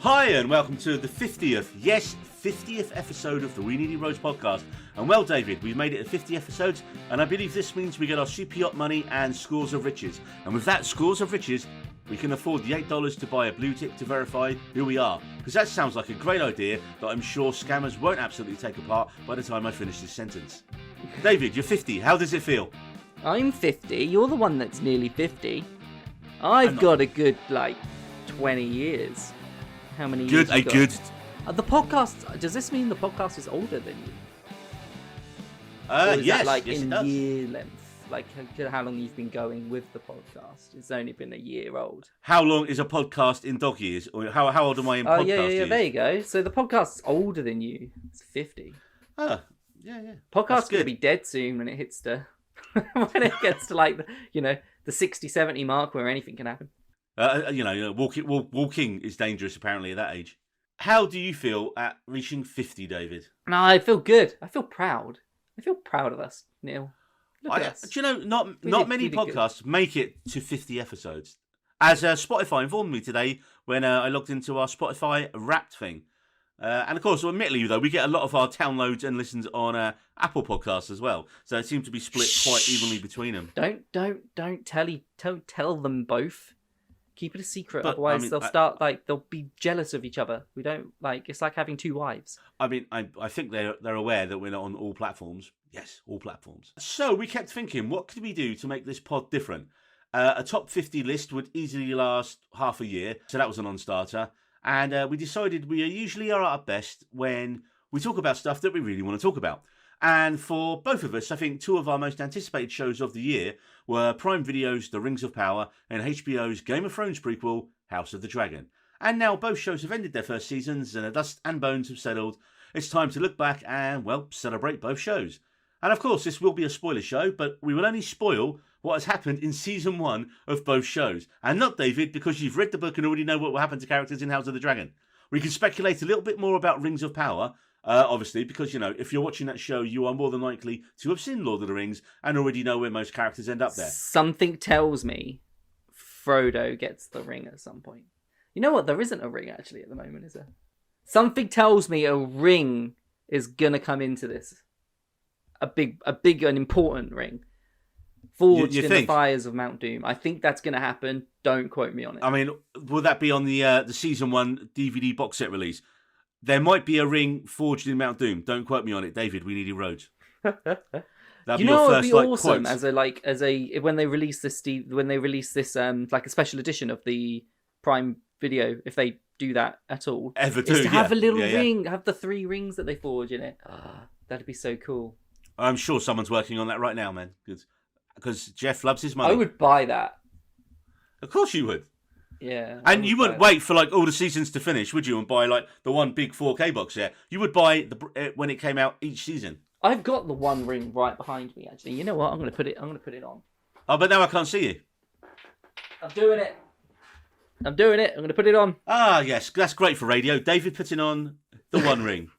Hi and welcome to the 50th, yes, 50th episode of the We Needy Roads podcast. And well, David, we've made it to 50 episodes, and I believe this means we get our super yacht money and scores of riches. And with that scores of riches, we can afford the $8 to buy a blue tick to verify who we are. Because that sounds like a great idea that I'm sure scammers won't absolutely take apart by the time I finish this sentence. David, you're 50. How does it feel? I'm 50. You're the one that's nearly 50. I've got a good, 20 years. How many years Good, good. The podcast, does this mean the podcast is older than you? Or is yes, that, yes, in it does. year length? How long you've been going with the podcast? It's only been a year old. How long is a podcast in dog years? Or how old am I in podcast yeah, years? there you go. So the podcast's older than you. It's 50. Oh, yeah. Podcast's going to be dead soon when it hits the... when it gets to, the 60, 70 mark where anything can happen. Walking is dangerous apparently at that age. How do you feel at reaching 50, David? No, I feel good. I feel proud. I feel proud of us, Neil. Look at us. Do you know, not many podcasts make it to 50 episodes. As Spotify informed me today when I logged into our Spotify Wrapped thing. And of course, admittedly, though, we get a lot of our downloads and listens on Apple Podcasts as well. So it seems to be split quite evenly between them. Don't tell them both. Keep it a secret, otherwise they'll start they'll be jealous of each other. We don't it's like having two wives. I mean, I think they're aware that we're not on all platforms. Yes, all platforms. So we kept thinking, what could we do to make this pod different? A top 50 list would easily last half a year, so that was a non-starter. And we decided we usually are at our best when we talk about stuff that we really want to talk about. And for both of us, I think two of our most anticipated shows of the year were Prime Video's The Rings of Power and HBO's Game of Thrones prequel, House of the Dragon. And now both shows have ended their first seasons and the dust and bones have settled. It's time to look back and, well, celebrate both shows. And of course, this will be a spoiler show, but we will only spoil what has happened in season 1 of both shows. And not, David, because you've read the book and already know what will happen to characters in House of the Dragon. We can speculate a little bit more about Rings of Power, obviously, because, if you're watching that show, you are more than likely to have seen Lord of the Rings and already know where most characters end up there. Something tells me Frodo gets the ring at some point. You know what? There isn't a ring, actually, at the moment, is there? Something tells me a ring is going to come into this. A big and important ring. Forged in the fires of Mount Doom. I think that's going to happen. Don't quote me on it. I mean, will that be on the season 1 DVD box set release? There might be a ring forged in Mount Doom. Don't quote me on it, David. We Needy Roads. You know, it'd be awesome when they release this a special edition of the Prime Video, if they do that at all. Ever do, is to have a little ring, have the 3 rings that they forge in it. That'd be so cool. I'm sure someone's working on that right now, man. Because Jeff loves his money. I would buy that. Of course you would. Yeah. And you wouldn't wait for all the seasons to finish, would you? And buy the one big 4K box set. You would buy when it came out each season. I've got the one ring right behind me. Actually, you know what? I'm going to put it on. Oh, but now I can't see you. I'm doing it. I'm going to put it on. Ah, yes, that's great for radio. David putting on the one ring.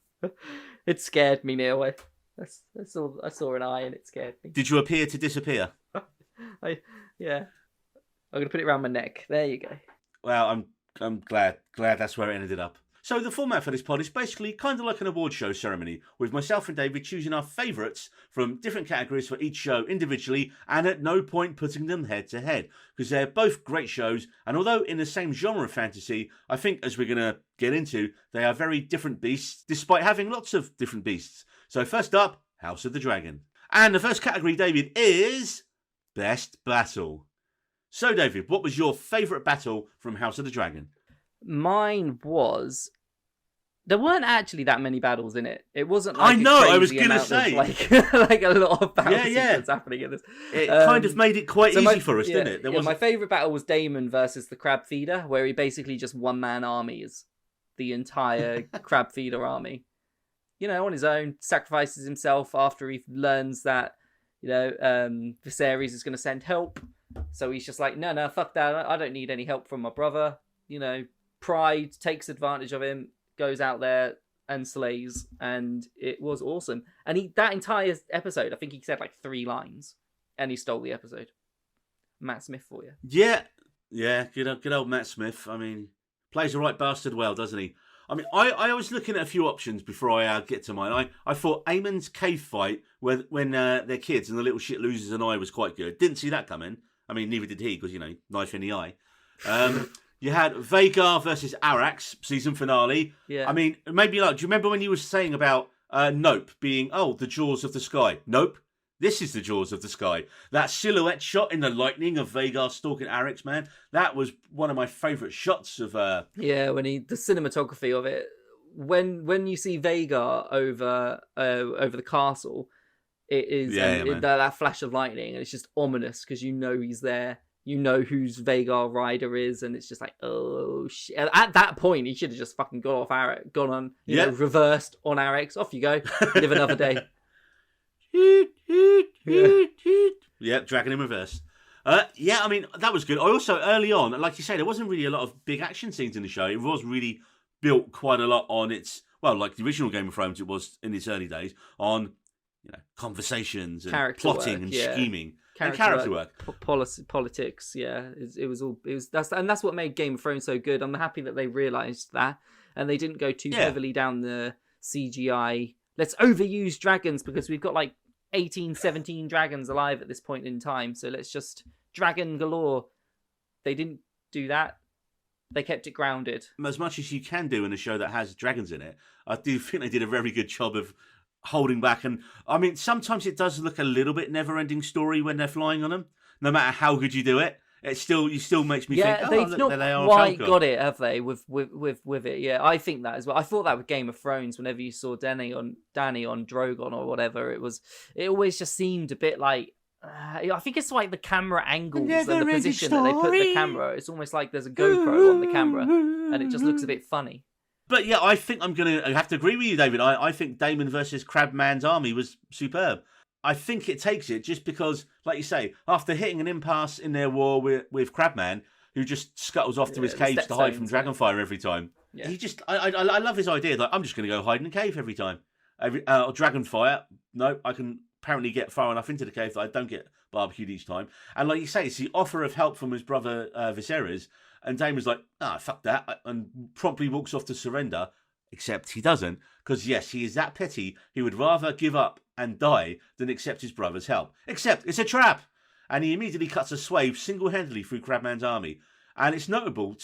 It scared me, Neil. I saw an eye and it scared me. Did you appear to disappear? Yeah. I'm going to put it around my neck. There you go. Well, I'm glad that's where it ended up. So the format for this pod is basically kind of like an award show ceremony, with myself and David choosing our favourites from different categories for each show individually, and at no point putting them head to head, because they're both great shows, and although in the same genre of fantasy, I think, as we're going to get into, they are very different beasts, despite having lots of different beasts. So first up, House of the Dragon. And the first category, David, is Best Battle. So, David, what was your favourite battle from House of the Dragon? Mine was... There weren't actually that many battles in it. It wasn't I know, I was going to say. Like a lot of battles that's happening in this. It kind of made it quite easy for us, didn't it? My favourite battle was Daemon versus the Crab Feeder, where he basically just one-man armies the entire Crab Feeder army. On his own, sacrifices himself after he learns that, Viserys is going to send help. So he's just like, no, fuck that. I don't need any help from my brother. Pride takes advantage of him, goes out there and slays, and it was awesome. And that entire episode, I think he said 3 lines, and he stole the episode. Matt Smith for you. Yeah, good old Matt Smith. I mean, Plays a right bastard well, doesn't he? I mean, I was looking at a few options before I get to mine. I thought Aemon's cave fight when they're kids and the little shit loses an eye was quite good. Didn't see that coming. I mean, neither did he because, knife in the eye. You had Vhagar versus Arax, season finale. Yeah. I mean, maybe do you remember when you were saying about Nope being, the jaws of the sky? Nope. This is the jaws of the sky. That silhouette shot in the lightning of Vhagar stalking Arax, man, that was one of my favourite shots of... Yeah, the cinematography of it, when you see Vhagar over the castle, it is that flash of lightning, and it's just ominous because he's there. You know whose Vhagar rider is, and it's just like, oh shit. At that point, he should have just fucking got off Arax, gone on, reversed on Arax. Off you go, live another day. Yeah, dragon in reverse. I mean, that was good. I also, early on, like you say, there wasn't really a lot of big action scenes in the show. It was really built quite a lot on like the original Game of Thrones, it was in its early days, on conversations and character plotting work, and yeah. scheming. Character work. Politics, yeah. That's what made Game of Thrones so good. I'm happy that they realised that, and they didn't go too heavily down the CGI. Let's overuse dragons because we've got like 18, 17 dragons alive at this point in time, so let's just dragon galore. They didn't do that. They kept it grounded. As much as you can do in a show that has dragons in it, I do think they did a very good job of holding back. And I mean, sometimes it does look a little bit never-ending story when they're flying on them. No matter how good you do it, it still makes me think. They've look, not there they are quite got it, have they? With it, yeah. I think that as well. I thought that with Game of Thrones, whenever you saw Dany on Drogon or whatever, it always just seemed a bit like. I think it's like the camera angles and the position that they put the camera. It's almost like there's a GoPro on the camera, and it just looks a bit funny. But yeah, I think I have to agree with you, David. I think Daemon versus Crabman's army was superb. I think it takes it just because, like you say, after hitting an impasse in their war with Crabman, who just scuttles off to his caves to hide from Dragonfire every time. Yeah. I love his idea. Like, I'm just going to go hide in a cave every time. Dragonfire, no, I can apparently get far enough into the cave that I don't get barbecued each time. And like you say, it's the offer of help from his brother Viserys. And Daemon's like, fuck that, and promptly walks off to surrender, except he doesn't, because yes, he is that petty, he would rather give up and die than accept his brother's help. Except it's a trap! And he immediately cuts a swathe single-handedly through Crabman's army. And it's notable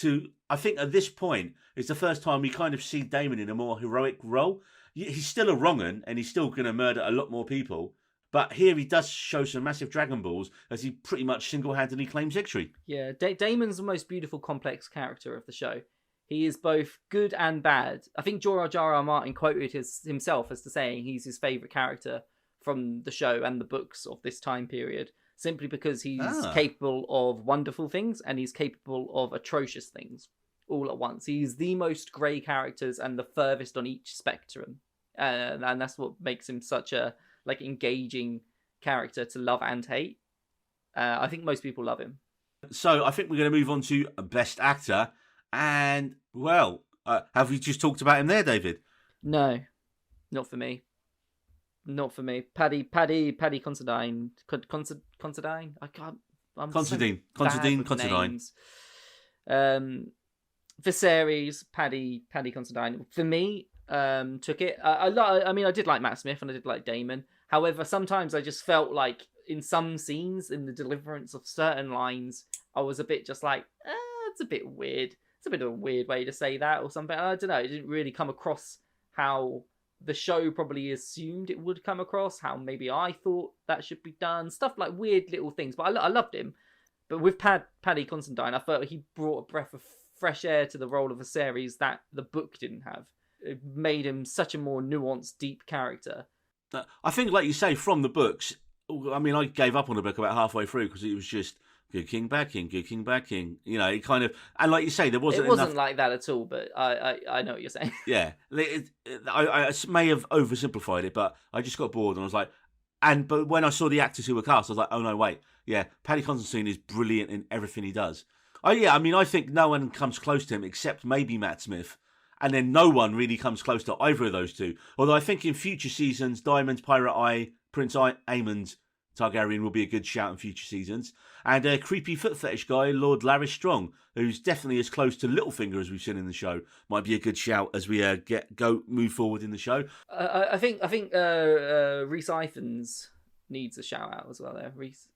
I think at this point, it's the first time we kind of see Daemon in a more heroic role. He's still a wrong'un, and he's still going to murder a lot more people. But here he does show some massive Dragon Balls as he pretty much single-handedly claims victory. Yeah, Daemon's the most beautiful, complex character of the show. He is both good and bad. I think George R.R. Martin quoted himself as to saying he's his favourite character from the show and the books of this time period, simply because he's capable of wonderful things and he's capable of atrocious things all at once. He's the most grey characters and the furthest on each spectrum. And that's what makes him such a engaging character to love and hate. I think most people love him. So I think we're going to move on to Best Actor. And, well, have we just talked about him there, David? No, not for me. Not for me. Paddy Considine. Considine? I can't. Considine. Viserys, Paddy Considine. For me, took it. I did like Matt Smith and I did like Daemon. However, sometimes I just felt like in some scenes, in the deliverance of certain lines, I was a bit just like, it's a bit weird. It's a bit of a weird way to say that or something. I don't know. It didn't really come across how the show probably assumed it would come across, how maybe I thought that should be done. Stuff like weird little things. But I loved him. But with Paddy Considine, I felt he brought a breath of fresh air to the role of a series that the book didn't have. It made him such a more nuanced, deep character. I think, like you say, from the books, I mean, I gave up on the book about halfway through because it was just good king, bad king, good king, bad king. It kind of, and like you say, there wasn't. It wasn't enough... like that at all, but I know what you're saying. Yeah, I may have oversimplified it, but I just got bored and I was like, but when I saw the actors who were cast, I was like, oh no, wait, yeah, Paddy Considine is brilliant in everything he does. I think no one comes close to him except maybe Matt Smith. And then no one really comes close to either of those two. Although I think in future seasons, Diamond's Pirate Eye, Prince Aemon's Targaryen will be a good shout in future seasons. And a creepy foot fetish guy, Lord Larys Strong, who's definitely as close to Littlefinger as we've seen in the show, might be a good shout as we move forward in the show. I think Rhys Ifans needs a shout out as well. There, Rhys,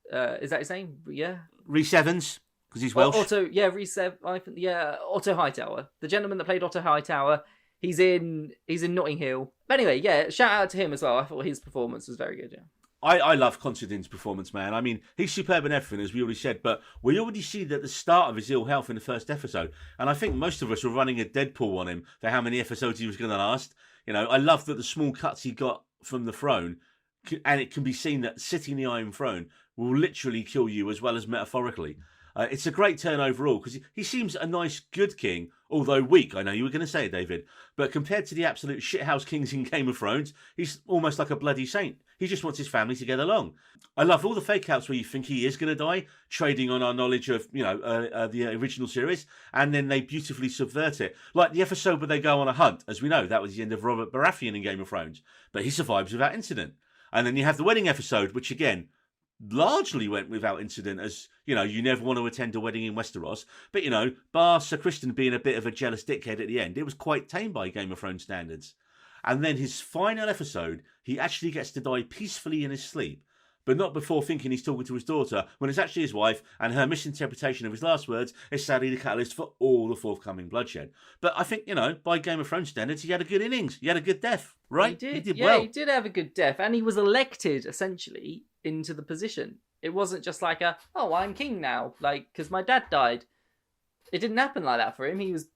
is that his name? Yeah, Rhys Evans, because he's Welsh. Rhys Ifans, Otto Hightower, the gentleman that played Otto Hightower. He's in Notting Hill. But anyway, yeah, shout out to him as well. I thought his performance was very good. Yeah. I love Constantine's performance, man. I mean, he's superb in everything, as we already said, but we already see that the start of his ill health in the first episode. And I think most of us were running a Deadpool on him for how many episodes he was going to last. You know, I love that the small cuts he got from the throne, and it can be seen that sitting the Iron Throne will literally kill you as well as metaphorically. It's a great turn overall, because he seems a nice, good king, although weak. I know you were going to say it, David. But compared to the absolute shithouse kings in Game of Thrones, he's almost like a bloody saint. He just wants his family to get along. I love all the fake outs where you think he is going to die, trading on our knowledge of, the original series, and then they beautifully subvert it. Like the episode where they go on a hunt. As we know, that was the end of Robert Baratheon in Game of Thrones. But he survives without incident. And then you have the wedding episode, which again, largely went without incident, as you never want to attend a wedding in Westeros, but bar Sir Criston being a bit of a jealous dickhead at the end, it was quite tame by Game of Thrones standards. And then his final episode, he actually gets to die peacefully in his sleep, but not before thinking he's talking to his daughter, when it's actually his wife, and her misinterpretation of his last words is sadly the catalyst for all the forthcoming bloodshed. But I think, by Game of Thrones standards, he had a good innings, he had a good death, right? He did well. He did have a good death, and he was elected, essentially, into the position. It wasn't just like I'm king now, because my dad died. It didn't happen like that for him. He was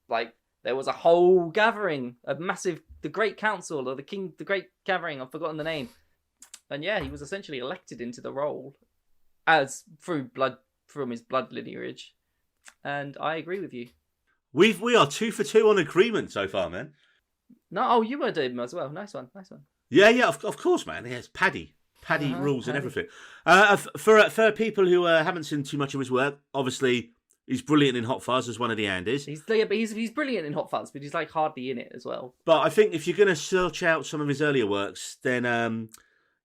there was a whole gathering, the Great Council, or the Great Gathering, I've forgotten the name. And yeah, he was essentially elected into the role as from his blood lineage. And I agree with you. We are 2 for 2 on agreement so far, man. No, you were doing as well. Nice one. Yeah, of course, man. Yes, Paddy rules and everything. For people who haven't seen too much of his work, obviously he's brilliant in Hot Fuzz as one of the Andys. He's brilliant in Hot Fuzz, but he's hardly in it as well. But I think if you're going to search out some of his earlier works, then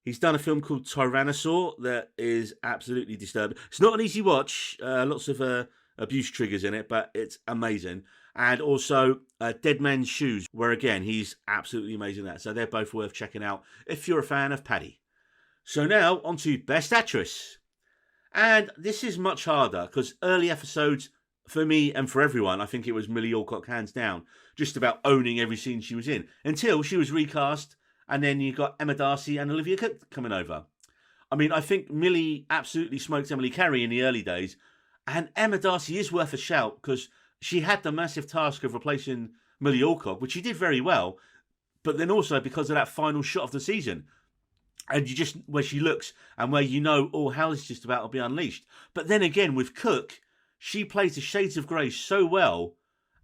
he's done a film called Tyrannosaur that is absolutely disturbing. It's not an easy watch. Lots of abuse triggers in it, but it's amazing. And also Dead Man's Shoes, where again he's absolutely amazing at that. So they're both worth checking out if you're a fan of Paddy. So now, on to Best Actress. And this is much harder, because early episodes, for me and for everyone, I think it was Millie Alcock hands down, just about owning every scene she was in, until she was recast, and then you got Emma Darcy and Olivia Cooke coming over. I mean, I think Millie absolutely smoked Emily Carey in the early days, and Emma Darcy is worth a shout, because she had the massive task of replacing Millie Alcock, which she did very well, but then also because of that final shot of the season. And you just, where she looks and where hell is just about to be unleashed. But then again, with Cooke, she plays the shades of grey so well.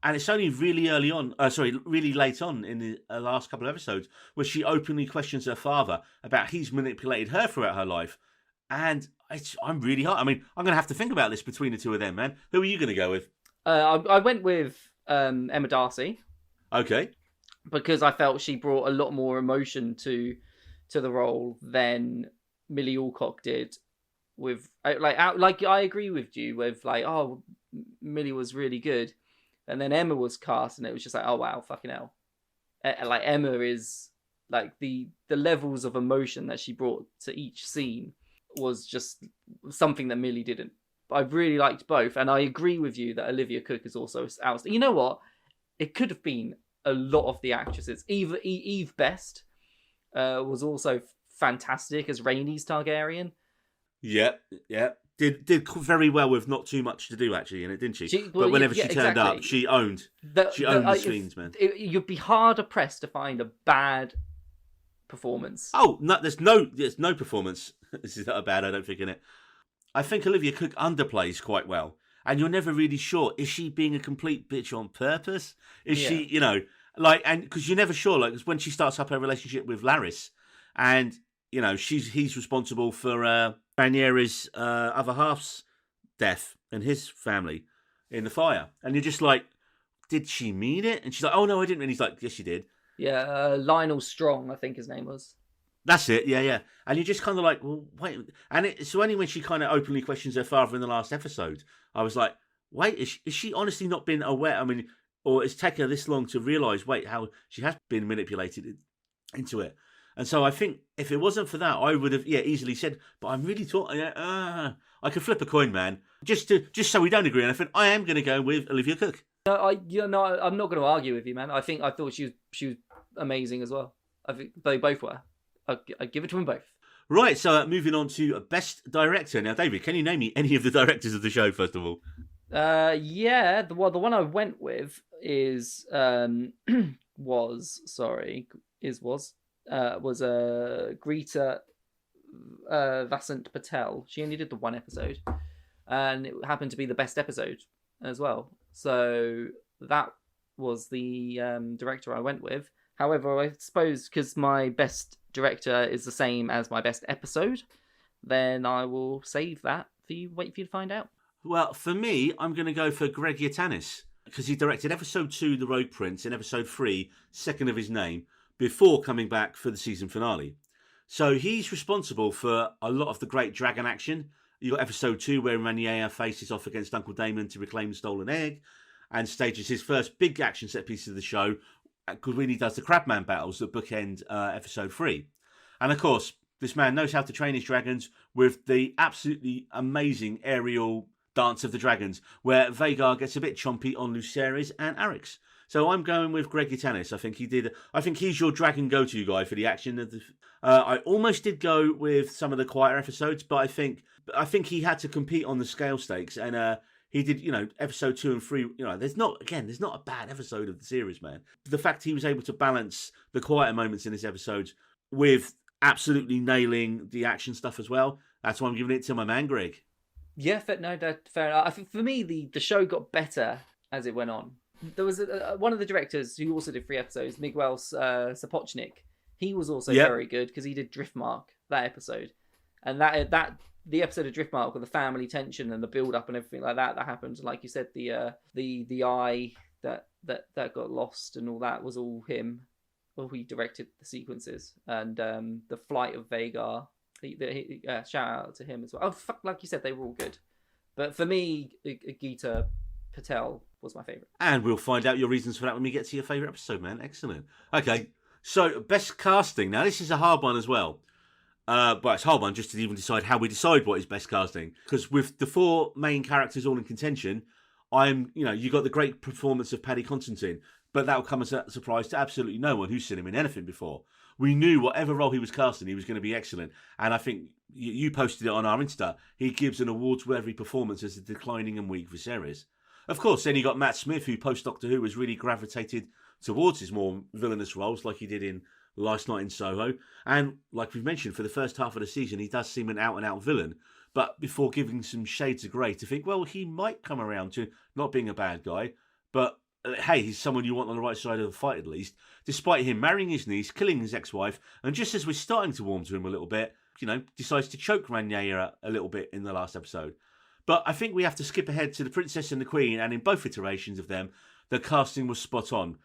And it's only really really late on in the last couple of episodes where she openly questions her father about he's manipulated her throughout her life. And I'm really hard. I mean, I'm going to have to think about this between the two of them, man. Who are you going to go with? I went with Emma Darcy. Okay. Because I felt she brought a lot more emotion to the role than Millie Alcock did. With I agree with you with Millie was really good, and then Emma was cast, and it was just oh wow, fucking hell. Emma is the levels of emotion that she brought to each scene was just something that Millie didn't. I really liked both, and I agree with you that Olivia Cooke is also outstanding. You know what? It could have been a lot of the actresses. Eve Best was also fantastic as Rhaenys Targaryen. Yeah. Did very well with not too much to do actually in it, didn't she? But whenever she turned up, she owned the scenes, man. You'd be hard pressed to find a bad performance. Oh no, there's no performance. This is not bad, I don't think, in it. I think Olivia Cooke underplays quite well, and you're never really sure, is she being a complete bitch on purpose? Is she, and because you're never sure, when she starts up her relationship with Larys, and he's responsible for Rhaenyra's other half's death and his family in the fire, and you're just like, did she mean it? And she's like, oh no, I didn't. And he's like, yes, she did. Yeah, Lionel Strong, I think his name was. That's it, yeah. And you're just kind of like, well, wait. And it's only when she kind of openly questions her father in the last episode, I was like, wait, is she honestly not been aware? I mean, or it's taken her this long to realise, wait, how she has been manipulated into it. And so I think if it wasn't for that, I would have, easily said, but I'm really thought, I could flip a coin, man. Just so we don't agree on anything, I am going to go with Olivia Cook. I'm not going to argue with you, man. I thought she was amazing as well. I think they both were. I'd give it to them both. Right, so moving on to Best Director. Now, David, can you name me any of the directors of the show, first of all? The one I went with is Greta Vasant Patel. She only did the one episode, and it happened to be the best episode as well. So that was the director I went with. However, I suppose because my best director is the same as my best episode, then I will save that for you. Wait for you to find out. Well, for me, I'm going to go for Greg Yaitanes, because he directed episode 2, The Rogue Prince, and episode 3, Second of His Name, before coming back for the season finale. So he's responsible for a lot of the great dragon action. You got episode 2 where Rhaenyra faces off against Uncle Daemon to reclaim the stolen egg, and stages his first big action set piece of the show, because when he does the Crabman battles that bookend episode 3. And of course, this man knows how to train his dragons with the absolutely amazing aerial Dance of the Dragons, where Vhagar gets a bit chompy on Lucerys and Arryx. So I'm going with Greg Yaitanes. I think he's your dragon go-to guy for the action. I almost did go with some of the quieter episodes, but I think he had to compete on the scale stakes, and he did, episode 2 and 3. There's not a bad episode of the series, man. The fact he was able to balance the quieter moments in this episode with absolutely nailing the action stuff as well. That's why I'm giving it to my man, Greg. Yeah, fair enough. I think for me, the show got better as it went on. There was one of the directors who also did 3 episodes, Miguel Sapochnik. He was also very good because he did Driftmark, that episode. And that the episode of Driftmark with the family tension and the build up and everything like that happened. Like you said, the eye that got lost and all that was all him. Well, he directed the sequences, and the flight of Vhagar. Shout out to him as well. Oh fuck! Like you said, they were all good, but for me, Geeta Patel was my favourite. And we'll find out your reasons for that when we get to your favourite episode, man. Excellent. Okay, so best casting. Now this is a hard one as well. But it's a hard one just to even decide how we decide what is best casting. Because with the 4 main characters all in contention, you got the great performance of Paddy Considine, but that will come as a surprise to absolutely no one who's seen him in anything before. We knew whatever role he was casting, he was going to be excellent. And I think you posted it on our Insta. He gives an awards-worthy performance as a declining and weak Viserys. Of course, then you got Matt Smith, who post-Doctor Who has really gravitated towards his more villainous roles, like he did in Last Night in Soho. And like we've mentioned, for the first half of the season, he does seem an out-and-out villain. But before giving some shades of grey to think, well, he might come around to not being a bad guy, but hey, he's someone you want on the right side of the fight at least, despite him marrying his niece, killing his ex-wife, and just as we're starting to warm to him a little bit, decides to choke Rhaenyra a little bit in the last episode. But I think we have to skip ahead to the Princess and the Queen, and in both iterations of them, the casting was spot on.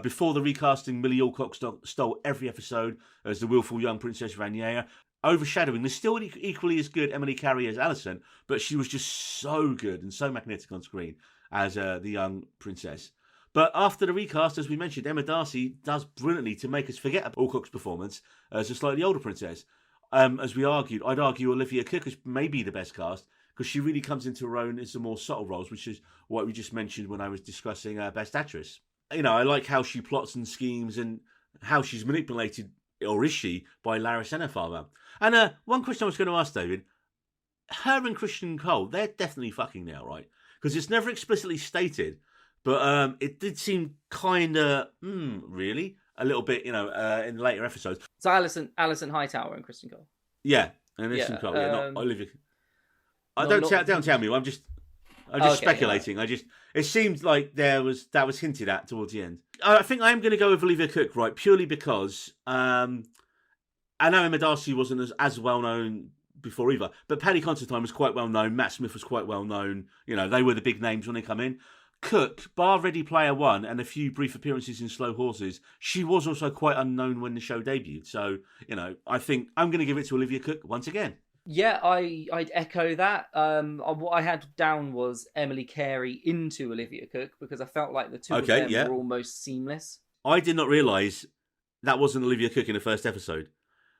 Before the recasting, Millie Alcock stole every episode as the willful young Princess Rhaenyra, overshadowing the still equally as good Emily Carey as Alicent, but she was just so good and so magnetic on screen as the young princess. But after the recast, as we mentioned, Emma Darcy does brilliantly to make us forget about Alcock's performance as a slightly older princess. As we argued, I'd argue Olivia Cook is maybe the best cast because she really comes into her own in some more subtle roles, which is what we just mentioned when I was discussing Best Actress. I like how she plots and schemes and how she's manipulated, or is she, by Laris Ennerfather. And one question I was going to ask, David, her and Christian Cole, they're definitely fucking now, right? Because it's never explicitly stated, but it did seem kind of, really? A little bit, in later episodes. So Alison Hightower and Christian Cole. Yeah, and Christian Cole, not Olivia. Don't tell me. I'm just speculating. Yeah. It seemed like that was hinted at towards the end. I think I am going to go with Olivia Cook, right? Purely because I know Emma Darcy wasn't as well known before either, but Paddy Considine was quite well known. Matt Smith was quite well known. They were the big names when they come in. Cook, bar Ready Player One and a few brief appearances in Slow Horses, she was also quite unknown when the show debuted. So, I think I'm going to give it to Olivia Cook once again. Yeah, I'd echo that. What I had down was Emily Carey into Olivia Cook because I felt like the two of them were almost seamless. I did not realise that wasn't Olivia Cook in the first episode.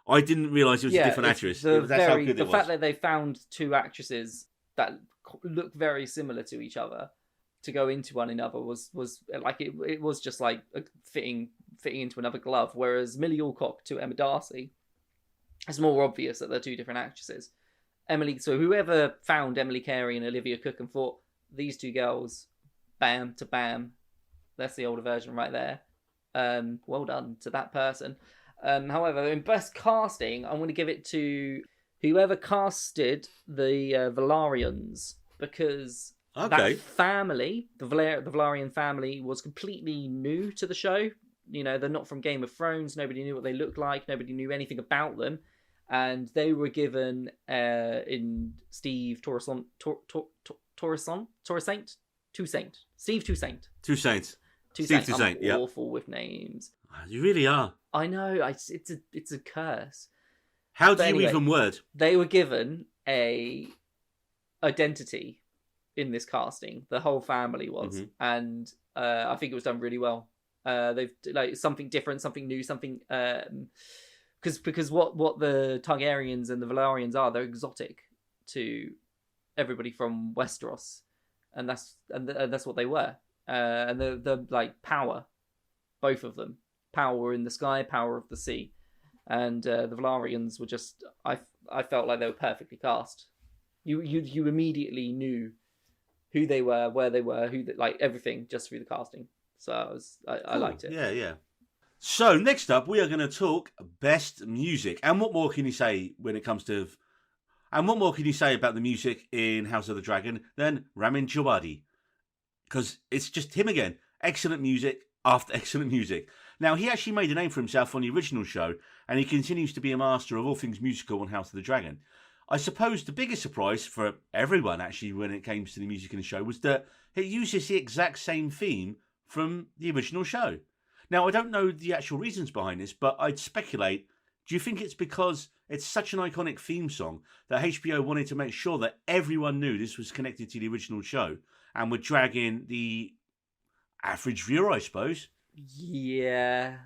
I didn't realise it was a different actress. That's how good it was. The fact that they found two actresses that look very similar to each other to go into one another was like it was just like fitting into another glove. Whereas Millie Alcock to Emma Darcy, it's more obvious that they're two different actresses. So whoever found Emily Carey and Olivia Cook and thought these two girls, bam to bam, that's the older version right there. Well done to that person. However, in best casting, I'm going to give it to whoever casted the Valarians, because that family, the Valarian family, was completely new to the show. They're not from Game of Thrones. Nobody knew what they looked like. Nobody knew anything about them. And they were given in Steve Toussaint. I'm awful with names. You really are. I know. It's a curse. How do you even word? They were given a identity in this casting. The whole family was, and I think it was done really well. They've like something different, something new, something because what the Targaryens and the Valarians are, they're exotic to everybody from Westeros, and that's what they were. And the like power, both of them, power in the sky, power of the sea, and the Valarians were just I felt like they were perfectly cast. You immediately knew who they were, where they were, like everything just through the casting. So I liked it. Yeah. So next up, we are going to talk best music, and what more can you say when it comes to, and what more can you say about the music in House of the Dragon than Ramin Djawadi? Because it's just him again. Excellent music after excellent music. Now, he actually made a name for himself on the original show, and he continues to be a master of all things musical on House of the Dragon. I suppose the biggest surprise for everyone, actually, when it came to the music in the show, was that it uses the exact same theme from the original show. Now, I don't know the actual reasons behind this, but I'd speculate, do you think it's because it's such an iconic theme song that HBO wanted to make sure that everyone knew this was connected to the original show and would drag in the average viewer, I suppose? Yeah,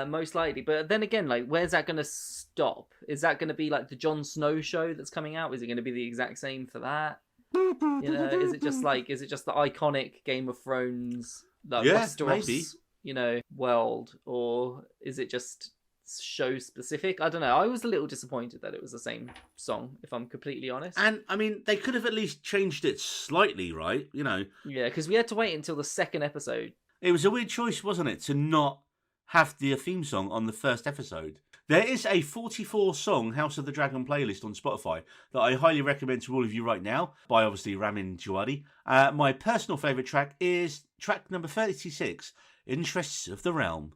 most likely. But then again, like, where's that going to stop? Is that going to be like the Jon Snow show that's coming out? Is it going to be the exact same for that? Is it just the iconic Game of Thrones, like Westeros, maybe, world, or is it just show specific? I don't know. I was a little disappointed that it was the same song, if I'm completely honest. And I mean, they could have at least changed it slightly, right? Yeah, because we had to wait until the second episode. It was a weird choice, wasn't it, to not have the theme song on the first episode. There is a 44-song House of the Dragon playlist on Spotify that I highly recommend to all of you right now, by obviously Ramin Djawadi. My personal favourite track is track number 36, Interests of the Realm.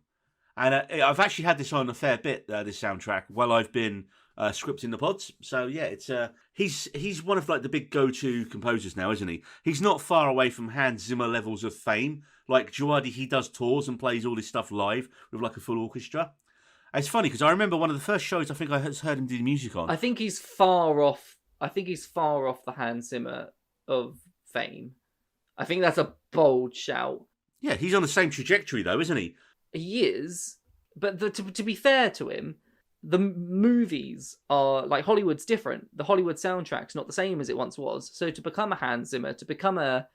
And I've actually had this on a fair bit, this soundtrack, while I've been scripting the pods. So yeah, it's he's one of like the big go-to composers now, isn't he? He's not far away from Hans Zimmer levels of fame. Like Djawadi, he does tours and plays all this stuff live with like a full orchestra. It's funny because I remember one of the first shows I think I heard him do the music on. I think he's far off the Hans Zimmer of fame. I think that's a bold shout. Yeah, he's on the same trajectory though, isn't he? He is, but to be fair to him, the movies are like Hollywood's different. The Hollywood soundtrack's not the same as it once was. So to become a Hans Zimmer, to become a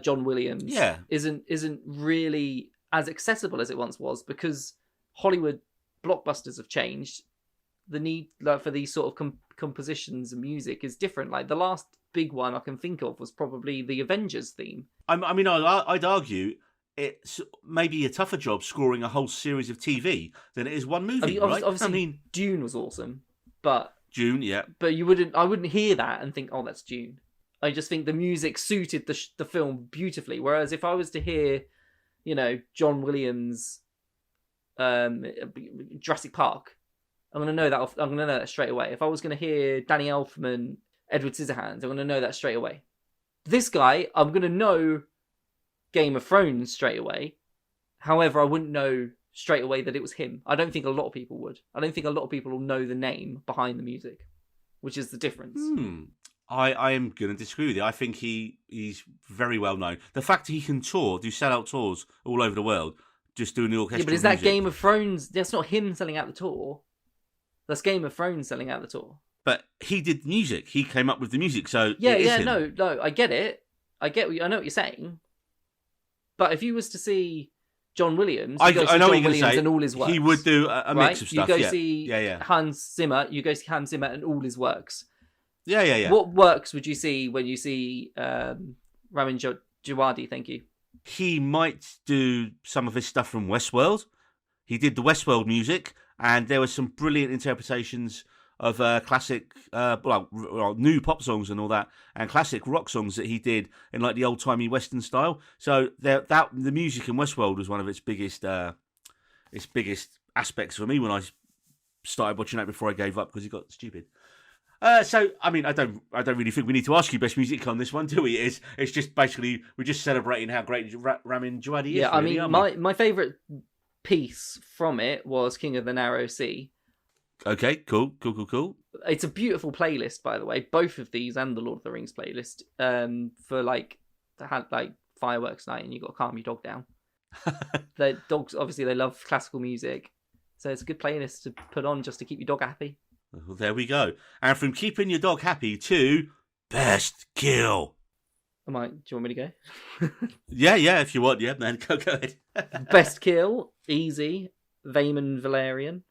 John Williams, isn't really as accessible as it once was because Hollywood blockbusters have changed. The need for these sort of compositions and music is different. Like the last big one I can think of was probably the Avengers theme. I'd argue it's maybe a tougher job scoring a whole series of TV than it is one movie, right? Obviously, Dune was awesome, but Dune, yeah. But I wouldn't hear that and think, oh, that's Dune. I just think the music suited the film beautifully. Whereas if I was to hear, John Williams, Jurassic Park, I'm gonna know that. I'm gonna know that straight away. If I was gonna hear Danny Elfman, Edward Scissorhands, I'm gonna know that straight away. This guy, I'm gonna know Game of Thrones straight away. However, I wouldn't know straight away that it was him. I don't think a lot of people would. I don't think a lot of people will know the name behind the music, which is the difference. I am going to disagree with you. I think he's very well known. The fact that he can tour, do sellout tours all over the world, just doing the orchestral Yeah, but is that music. Game of Thrones? That's not him selling out the tour. That's Game of Thrones selling out the tour. But he did music. He came up with the music, so Yeah, it is him. no, I get it. I know what you're saying. But if you was to see John Williams, I you go see know John what you're going Williams to say. and all his works. He would do a mix of stuff. You go see yeah. Hans Zimmer. You go see Hans Zimmer and all his works. Yeah. What works would you see when you see Ramin Djawadi? Thank you. He might do some of his stuff from Westworld. He did the Westworld music, and there were some brilliant interpretations of classic, new pop songs and all that, and classic rock songs that he did in like the old timey Western style. So the music in Westworld was one of its biggest aspects for me when I started watching that before I gave up because it got stupid. So I mean, I don't really think we need to ask you best music on this one, do we? It's just basically we're just celebrating how great Ramin Djawadi is. Yeah, really, I mean, my favourite piece from it was King of the Narrow Sea. Okay, cool. It's a beautiful playlist, by the way. Both of these and the Lord of the Rings playlist. For to have fireworks night, and you got to calm your dog down. The dogs obviously they love classical music, so it's a good playlist to put on just to keep your dog happy. Well, there we go. And from keeping your dog happy to best kill. Do you want me to go? Yeah, if you want, yeah, man, go ahead. Best kill, easy. Vaemond Valerian.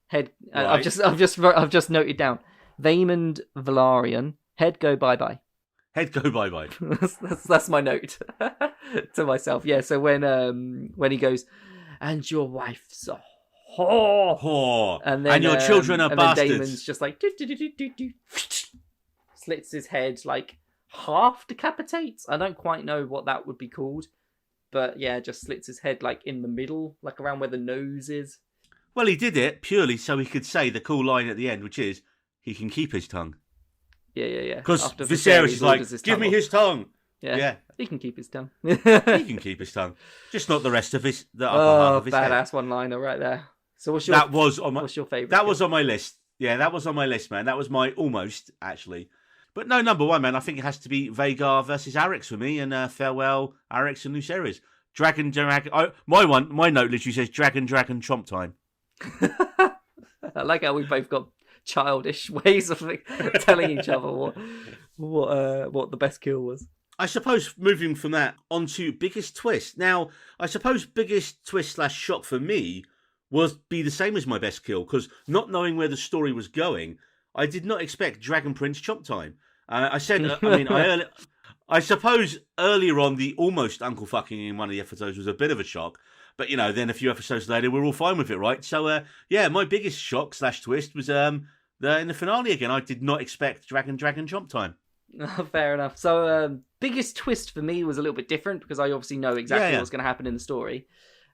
Head. Right. I've just noted down. Vaemond Valerian. Head go bye. Head go bye. that's my note to myself. Yeah. So when he goes, and your wife's a whore, and your children are bastards. Then Damon's just like slits his head, like half decapitates. I don't quite know what that would be called, but yeah, just slits his head like in the middle, like around where the nose is. Well, he did it purely so he could say the cool line at the end, which is, he can keep his tongue. Yeah. Because Viserys is like, give me his tongue. Yeah. He can keep his tongue. He can keep his tongue. Just not the rest of the upper half of his head. Badass one-liner right there. So what's your favourite? That was on my list. Yeah, that was on my list, man. That was my almost, actually. But no, number one, man, I think it has to be Vhagar versus Arrax for me, and farewell, Arrax and Lucerys. Dragon. My note literally says Dragon, Trump time. I like how we both got childish ways of telling each other what the best kill was. I suppose moving from that onto biggest twist. Now, I suppose biggest twist / shock for me was be the same as my best kill, because not knowing where the story was going, I did not expect Dragon Prince chop time. I suppose earlier on the almost uncle fucking in one of the episodes was a bit of a shock. But, then a few episodes later, we're all fine with it, right? So, my biggest shock / twist was in the finale again. I did not expect Dragon chomp time. Fair enough. So, biggest twist for me was a little bit different because I obviously know exactly what's going to happen in the story.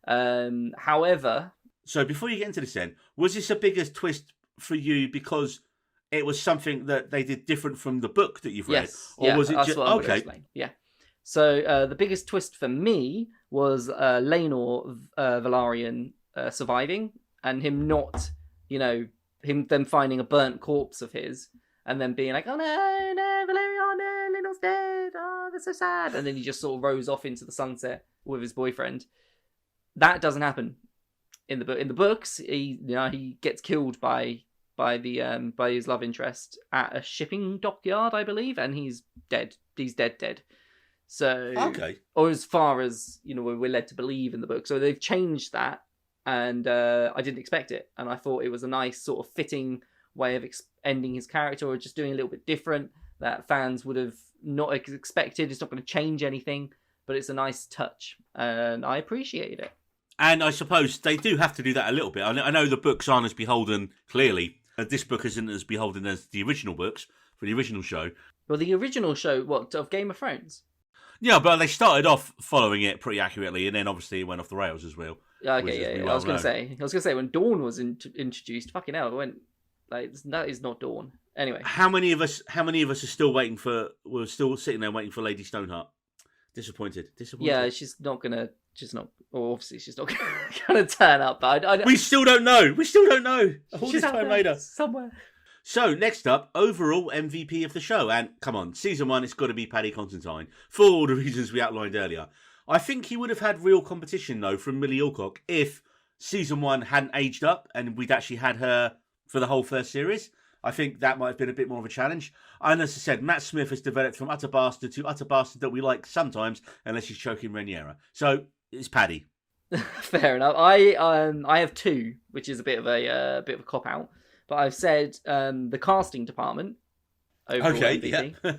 However... So, before you get into this then, was this a biggest twist for you because it was something that they did different from the book that you've read? Yes. Or was it that's just... what I'm okay. gonna explain. Yeah. So, the biggest twist for me was Laenor Velaryon surviving and him not, them finding a burnt corpse of his and then being like, oh no, Valerian, no, Laenor's dead, oh, that's so sad. And then he just sort of rose off into the sunset with his boyfriend. That doesn't happen in the book. In the books, he gets killed by his love interest at a shipping dockyard, I believe, and he's dead. He's dead. So, okay. Or as far as, we're led to believe in the book. So they've changed that, and I didn't expect it. And I thought it was a nice sort of fitting way of ending his character, or just doing a little bit different that fans would have not expected. It's not going to change anything, but it's a nice touch, and I appreciate it. And I suppose they do have to do that a little bit. I know the books aren't as beholden, clearly. This book isn't as beholden as the original books for the original show. Well, the original show, of Game of Thrones? Yeah, but they started off following it pretty accurately, and then obviously it went off the rails as well. Okay, yeah. I was going to say when Dawn was introduced, fucking hell, it went like that is not Dawn. Anyway, how many of us are still waiting for? We're still sitting there waiting for Lady Stoneheart. Disappointed. Yeah, she's not, well, obviously she's not gonna turn up, but We still don't know. All she's this out time there later. somewhere. So, next up, overall MVP of the show. And come on, season 1, it's got to be Paddy Considine, for all the reasons we outlined earlier. I think he would have had real competition, though, from Millie Alcock if season 1 hadn't aged up and we'd actually had her for the whole first series. I think that might have been a bit more of a challenge. And as I said, Matt Smith has developed from utter bastard to utter bastard that we like sometimes, unless he's choking Rhaenyra. So, it's Paddy. Fair enough. I have 2, which is a bit of a cop-out. But I've said the casting department overall MVP. Yeah.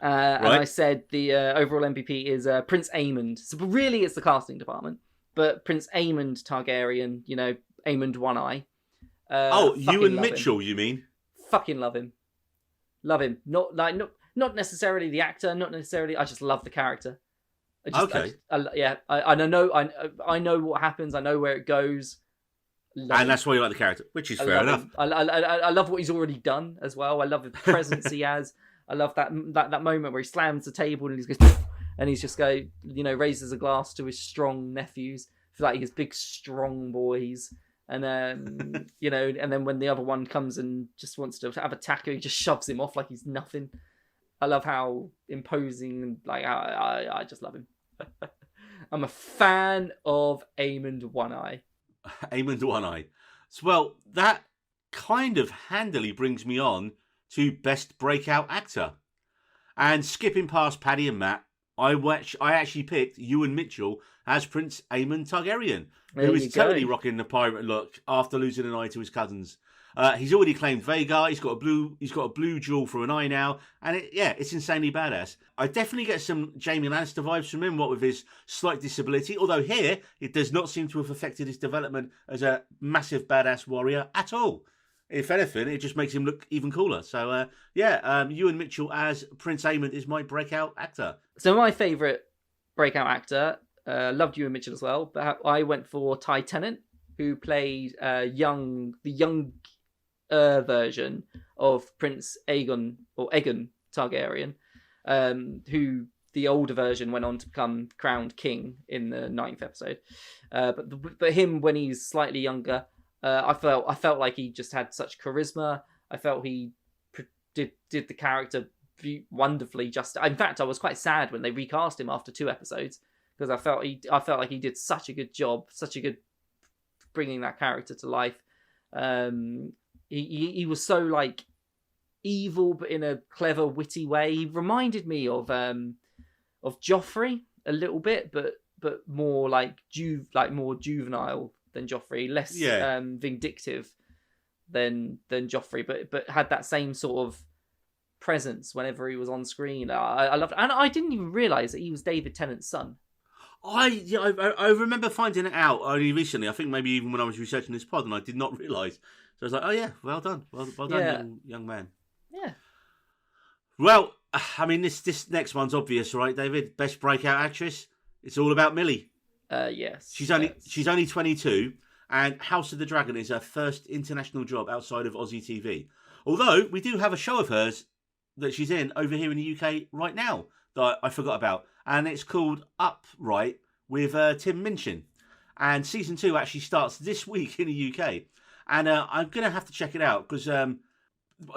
And I said the overall MVP is Prince Aemond. So really, it's the casting department. But Prince Aemond Targaryen, Aemond One Eye. Ewan Mitchell, you mean? Fucking love him. Love him. Not necessarily the actor. Not necessarily. I just love the character. I know what happens. I know where it goes. That's why you like the character, which is fair enough. I love what he's already done as well. I love the presence he has. I love that moment where he slams the table and he's just raises a glass to his strong nephews, like his big strong boys, and and then when the other one comes and just wants to have a tackle, he just shoves him off like he's nothing. I love how imposing and I just love him. I'm a fan of Aemond One Eye. Aemond One Eye. Well, that kind of handily brings me on to Best Breakout Actor. And skipping past Paddy and Matt, I actually picked Ewan Mitchell as Prince Aemond Targaryen, who is totally rocking the pirate look after losing an eye to his cousins. He's already claimed Vhagar. He's got a blue jewel for an eye now, and it's insanely badass. I definitely get some Jaime Lannister vibes from him, what with his slight disability. Although here, it does not seem to have affected his development as a massive badass warrior at all. If anything, it just makes him look even cooler. So Ewan Mitchell as Prince Aemond is my breakout actor. So my favourite breakout actor, loved Ewan Mitchell as well, but I went for Ty Tennant, who played the young version of Prince Aegon Targaryen, who the older version went on to become crowned king in the 9th episode. But him when he's slightly younger, I felt like he just had such charisma. I felt he did the character wonderfully. In fact, I was quite sad when they recast him after 2 episodes because I felt like he did such a good job, such a good bringing that character to life. He was so like evil, but in a clever, witty way. He reminded me of Joffrey a little bit, but more more juvenile than Joffrey, less vindictive than Joffrey, but had that same sort of presence whenever he was on screen. I loved, and I didn't even realize that he was David Tennant's son. I remember finding it out only recently. I think maybe even when I was researching this pod, and I did not realise. So I was like, oh yeah, well done, well done, young man. Yeah. Well, I mean, this next one's obvious, right, David? Best breakout actress. It's all about Millie. Yes. She's only 22, and House of the Dragon is her first international job outside of Aussie TV. Although we do have a show of hers that she's in over here in the UK right now that I forgot about, and it's called Upright with Tim Minchin, and season 2 actually starts this week in the UK, and I'm gonna have to check it out because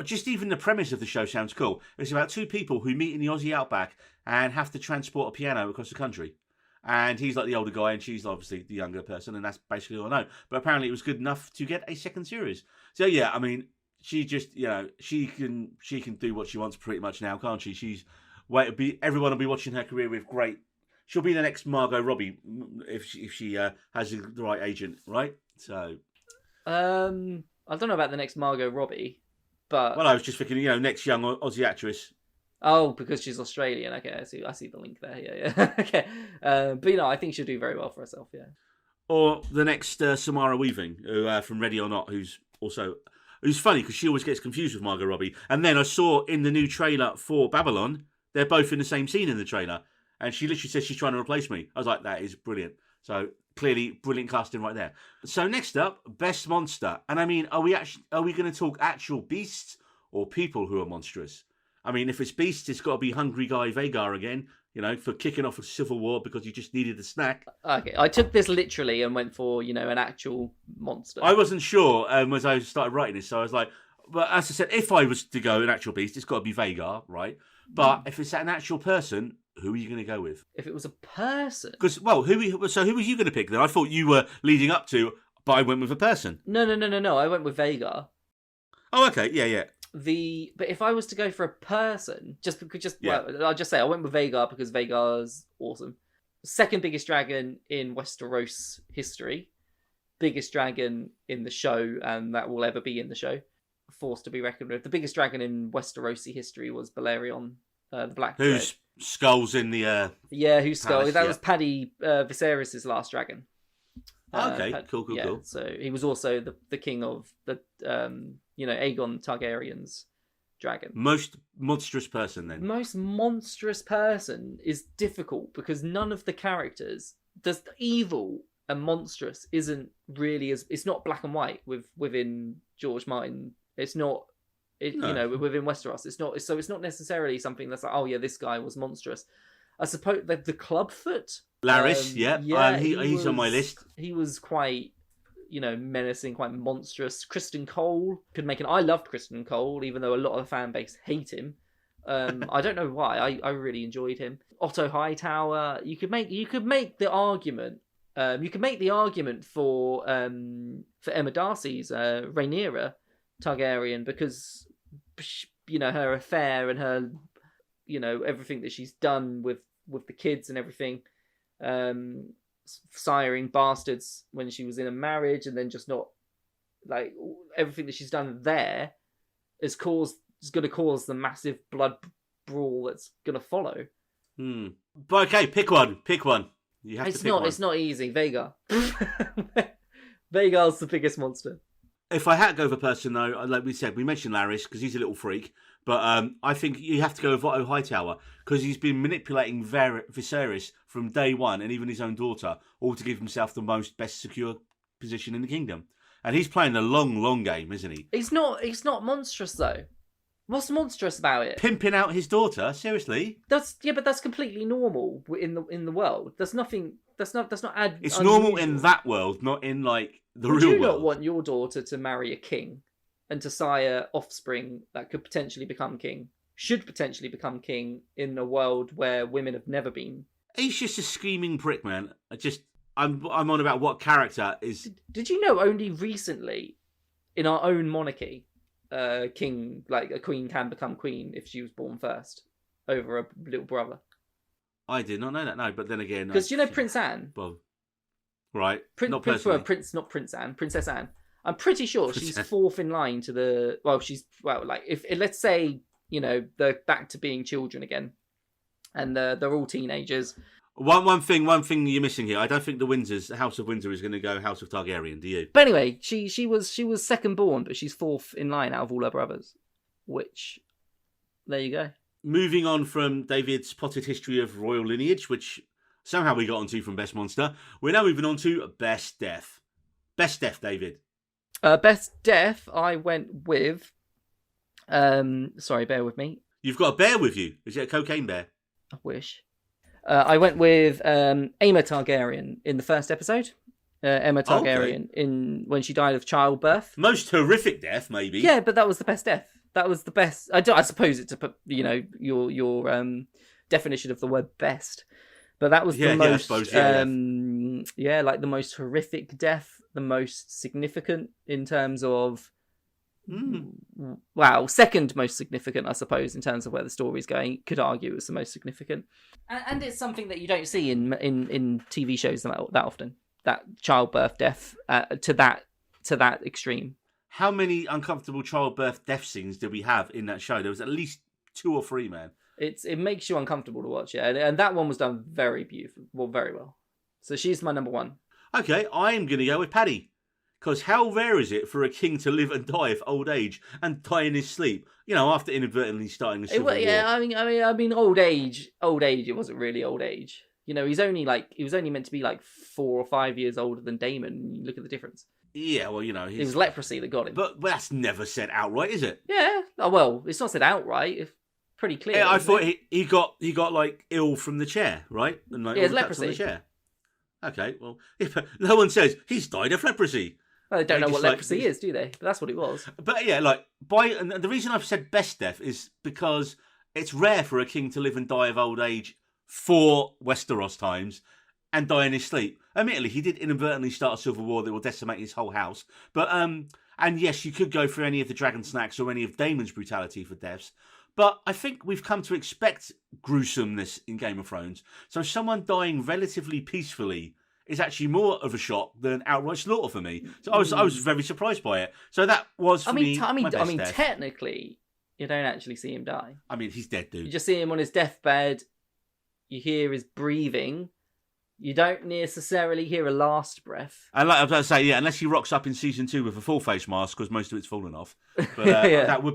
just even the premise of the show sounds cool. It's about 2 people who meet in the Aussie outback and have to transport a piano across the country. And he's like the older guy, and she's obviously the younger person, and that's basically all I know. But apparently, it was good enough to get a second series. So yeah, I mean, she just she can do what she wants pretty much now, can't she? Everyone will be watching her career with great. She'll be the next Margot Robbie if she has the right agent, right? So, I don't know about the next Margot Robbie, but I was just thinking, next young Aussie actress. Oh, because she's Australian. Okay, I see the link there. Yeah. Okay, but I think she'll do very well for herself. Yeah. Or the next Samara Weaving, who from Ready or Not, who's funny because she always gets confused with Margot Robbie. And then I saw in the new trailer for Babylon, they're both in the same scene in the trailer, and she literally says she's trying to replace me. I was like, that is brilliant. So clearly, brilliant casting right there. So next up, best monster. And I mean, are we going to talk actual beasts or people who are monstrous? I mean, if it's beasts, it's got to be Hungry Guy Vhagar again. for kicking off a civil war because you just needed a snack. Okay, I took this literally and went for, an actual monster. I wasn't sure as I started writing this, so I was like, but as I said, if I was to go an actual beast, it's got to be Vhagar, right? But if it's an actual person, who are you going to go with? If it was a person? Because, who were you going to pick then? I thought you were leading up to, but I went with a person. No. I went with Vhagar. Oh, okay, yeah. But if I was to go for a person, Yeah. well, I'll just say I went with Vhagar because Vhagar's awesome. Second biggest dragon in Westeros history, biggest dragon in the show, and that will ever be in the show. Force to be reckoned with. The biggest dragon in Westerosi history was Balerion, the Black. Whose skull's in the whose skull? palace, That was Paddy Viserys' last dragon. Okay, cool. So he was also the king of the Aegon Targaryen's dragon. Most monstrous person then. Most monstrous person is difficult because none of the characters does evil and monstrous isn't really it's not black and white within George Martin. It's not within Westeros. It's not necessarily something that's like, oh yeah, this guy was monstrous. I suppose the Clubfoot. Larys, he's on my list. He was quite, menacing, quite monstrous. Kristen Cole I loved Kristen Cole, even though a lot of the fan base hate him. I don't know why. I really enjoyed him. Otto Hightower. You could make the argument. You could make the argument for Emma Darcy's Rhaenyra Targaryen because her affair and her everything that she's done with the kids and everything, siring bastards when she was in a marriage, and then just not like everything that she's done there is going to cause the massive blood brawl that's going to follow. But okay, pick one. You have to pick one. It's not easy. Vhagar. Vhagar's the biggest monster. If I had to go with a person, though, like we said, we mentioned Larys because he's a little freak. But I think you have to go with Otto Hightower because he's been manipulating Viserys from day one, and even his own daughter, all to give himself the best secure position in the kingdom. And he's playing the long game, isn't he? He's not monstrous though. What's monstrous about it? Pimping out his daughter? Seriously? But that's completely normal in the world. There's nothing. That's not It's unusual. normal in that world, not in like the Would real you world. not want your daughter to marry a king and to sire offspring that could potentially become king? Should potentially become king in a world where women have never been. He's just a scheming prick, man. I'm on about what character is. Did you know only recently, in our own monarchy, a queen can become queen if she was born first over a little brother? I did not know that. No, but then again, because Prince Anne. Well, right, not Princess Anne. I'm pretty sure she's fourth in line to the. Well, if let's say they're back to being children again, and they're all teenagers. One thing you're missing here. I don't think the House of Windsor is going to go House of Targaryen. Do you? But anyway, she was second born, but she's fourth in line out of all her brothers. Which, there you go. Moving on from David's potted history of royal lineage, which somehow we got onto from Best Monster, we're now moving on to Best Death. Best Death, David. Best Death, I went with. Sorry, bear with me. You've got a bear with you. Is it a cocaine bear? I wish. I went with Aemma Targaryen in the first episode. Aemma Targaryen when she died of childbirth. Most horrific death, maybe. Yeah, but that was the best death. That was the best. I suppose it's to put your definition of the word best, but that was the most. Like the most horrific death, the most significant in terms of. Wow, second most significant, I suppose, in terms of where the story's going. Could argue it's the most significant, and it's something that you don't see in TV shows that often. That childbirth death to that extreme. How many uncomfortable childbirth death scenes did we have in that show? There was at least 2 or 3, man. It makes you uncomfortable to watch, yeah, and that one was done very very well. So she's my number one. Okay, I'm going to go with Paddy. Because how rare is it for a king to live and die of old age and die in his sleep? After inadvertently starting a civil war. Yeah, I mean, old age. It wasn't really old age. He was only meant to be like 4 or 5 years older than Daemon. Look at the difference. Yeah, well, it was leprosy that got him. But that's never said outright, is it? Yeah. Oh well, it's not said outright. pretty clear. Yeah, I wasn't thought it? he got like ill from the chair, right? And like Yeah, all it's the cuts on the leprosy. chair. Okay, well, no one says he's died of leprosy. Well, they don't They know what just, like, leprosy is, do they? But that's what it was. But yeah, and the reason I've said best death is because it's rare for a king to live and die of old age for Westeros times and die in his sleep. Admittedly, he did inadvertently start a civil war that will decimate his whole house. But and yes, you could go for any of the dragon snacks or any of Daemon's brutality for deaths. But I think we've come to expect gruesomeness in Game of Thrones. So someone dying relatively peacefully is actually more of a shock than outright slaughter for me. So I was very surprised by it. So that was for me. My best death. Technically, you don't actually see him die. I mean, he's dead, You dude. just see him on his deathbed. You hear his breathing. You don't necessarily hear a last breath. And like I was about to say, yeah, unless he rocks up in season 2 with a full face mask because most of it's fallen off, but Yeah. that would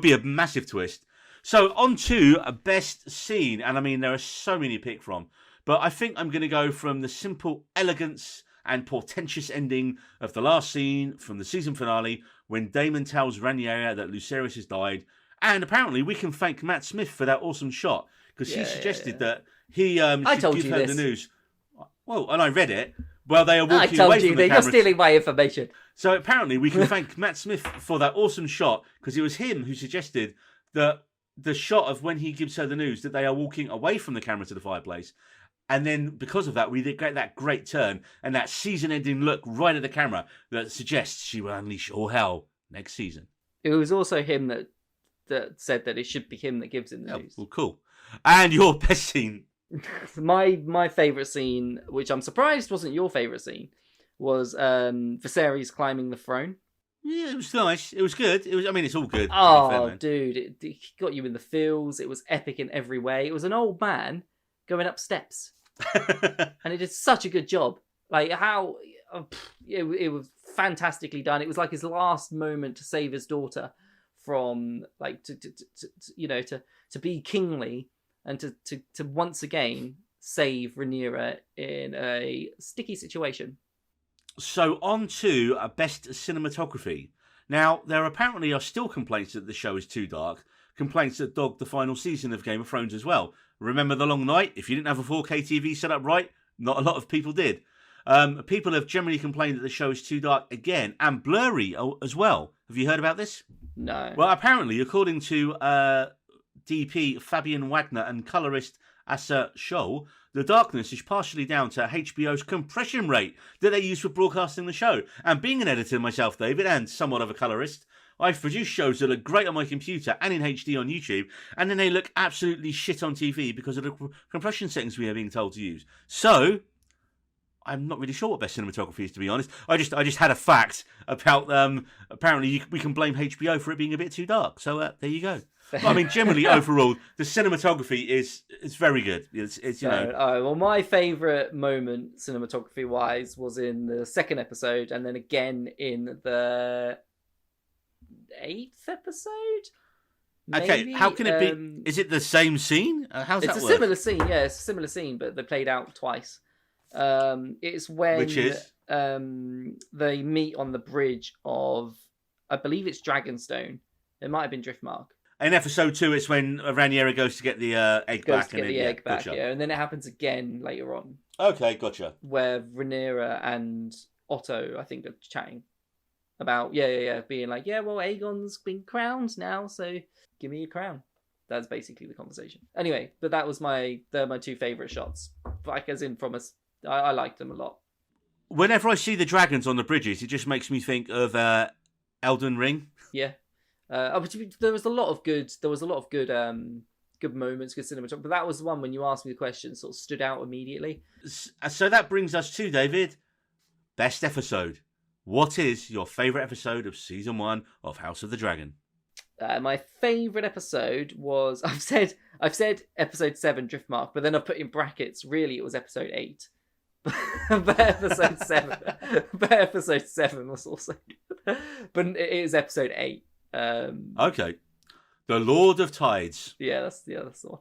be a massive twist. So on to a best scene, and I mean there are so many to pick from, but I think I'm going to go from the simple elegance and portentous ending of the last scene from the season finale when Daemon tells Rhaenyra that Lucerys has died, and apparently we can thank Matt Smith for that awesome shot because he suggested that he should told give you her this. the news. Well, and I read it while they are I walking told away you from the that camera. you're stealing my information. So apparently we can thank Matt Smith for that awesome shot because it was him who suggested that the shot of when he gives her the news that they are walking away from the camera to the fireplace. And then because of that, we get that great turn and that season-ending look right at the camera that suggests she will unleash all hell next season. It was also him that said that it should be him that gives him the Oh, news. well, cool. And your best scene. My favourite scene, which I'm surprised wasn't your favourite scene, was Viserys climbing the throne. Yeah, it was nice. It was good. It was. I mean, it's all good. to be fair, Oh, man. dude, it got you in the feels. It was epic in every way. It was an old man going up steps, and it did such a good job. Like how it was fantastically done. It was like his last moment to save his daughter from like to be kingly and to once again save Rhaenyra in a sticky situation. So on to best cinematography. Now, there apparently are still complaints that the show is too dark, complaints that dogged the final season of Game of Thrones as well. Remember the long night? If you didn't have a 4K TV set up right, not a lot of people did. People have generally complained that the show is too dark again and blurry as well. Have you heard about this? No. Well, apparently, according to DP Fabian Wagner and colorist Asa Scholl, the darkness is partially down to HBO's compression rate that they use for broadcasting the show. And being an editor myself, David, and somewhat of a colorist, I've produced shows that look great on my computer and in HD on YouTube, and then they look absolutely shit on TV because of the compression settings we are being told to use. So, I'm not really sure what best cinematography is, to be honest. I just had a fact about apparently we can blame HBO for it being a bit too dark. So there you go. But, I mean, generally overall, the cinematography is very good. It's you know. Well, my favourite moment cinematography wise was in the second episode, and then again in the 8th episode. Okay, Maybe? how can it be? Is it the same scene? How's It's that a work? similar scene. Yeah, it's a similar scene, but they played out twice. It's when Which is? They meet on the bridge of, I believe it's Dragonstone. It might have been Driftmark. In episode 2, it's when Rhaenyra goes to get the egg Goes back. to get and the then, egg back, gotcha. yeah, and then it happens again later on, Okay, gotcha. where Rhaenyra and Otto, I think, are chatting about being like, yeah, well, Aegon's been crowned now, so give me a crown. That's basically the conversation. Anyway, but they're my two favourite shots. Like, as in from I liked them a lot. Whenever I see the dragons on the bridges, it just makes me think of Elden Ring. Yeah. There was a lot of good good moments, good cinematography. But that was the one when you asked me the question, sort of stood out immediately. So that brings us to, David, best episode. What is your favourite episode of season 1 of House of the Dragon? My favourite episode was I've said episode 7 Driftmark, but then I've put in brackets. Really, it was episode 8. but episode 7 was also, but it is episode 8. Okay, The Lord of Tides. Yeah, that's the one.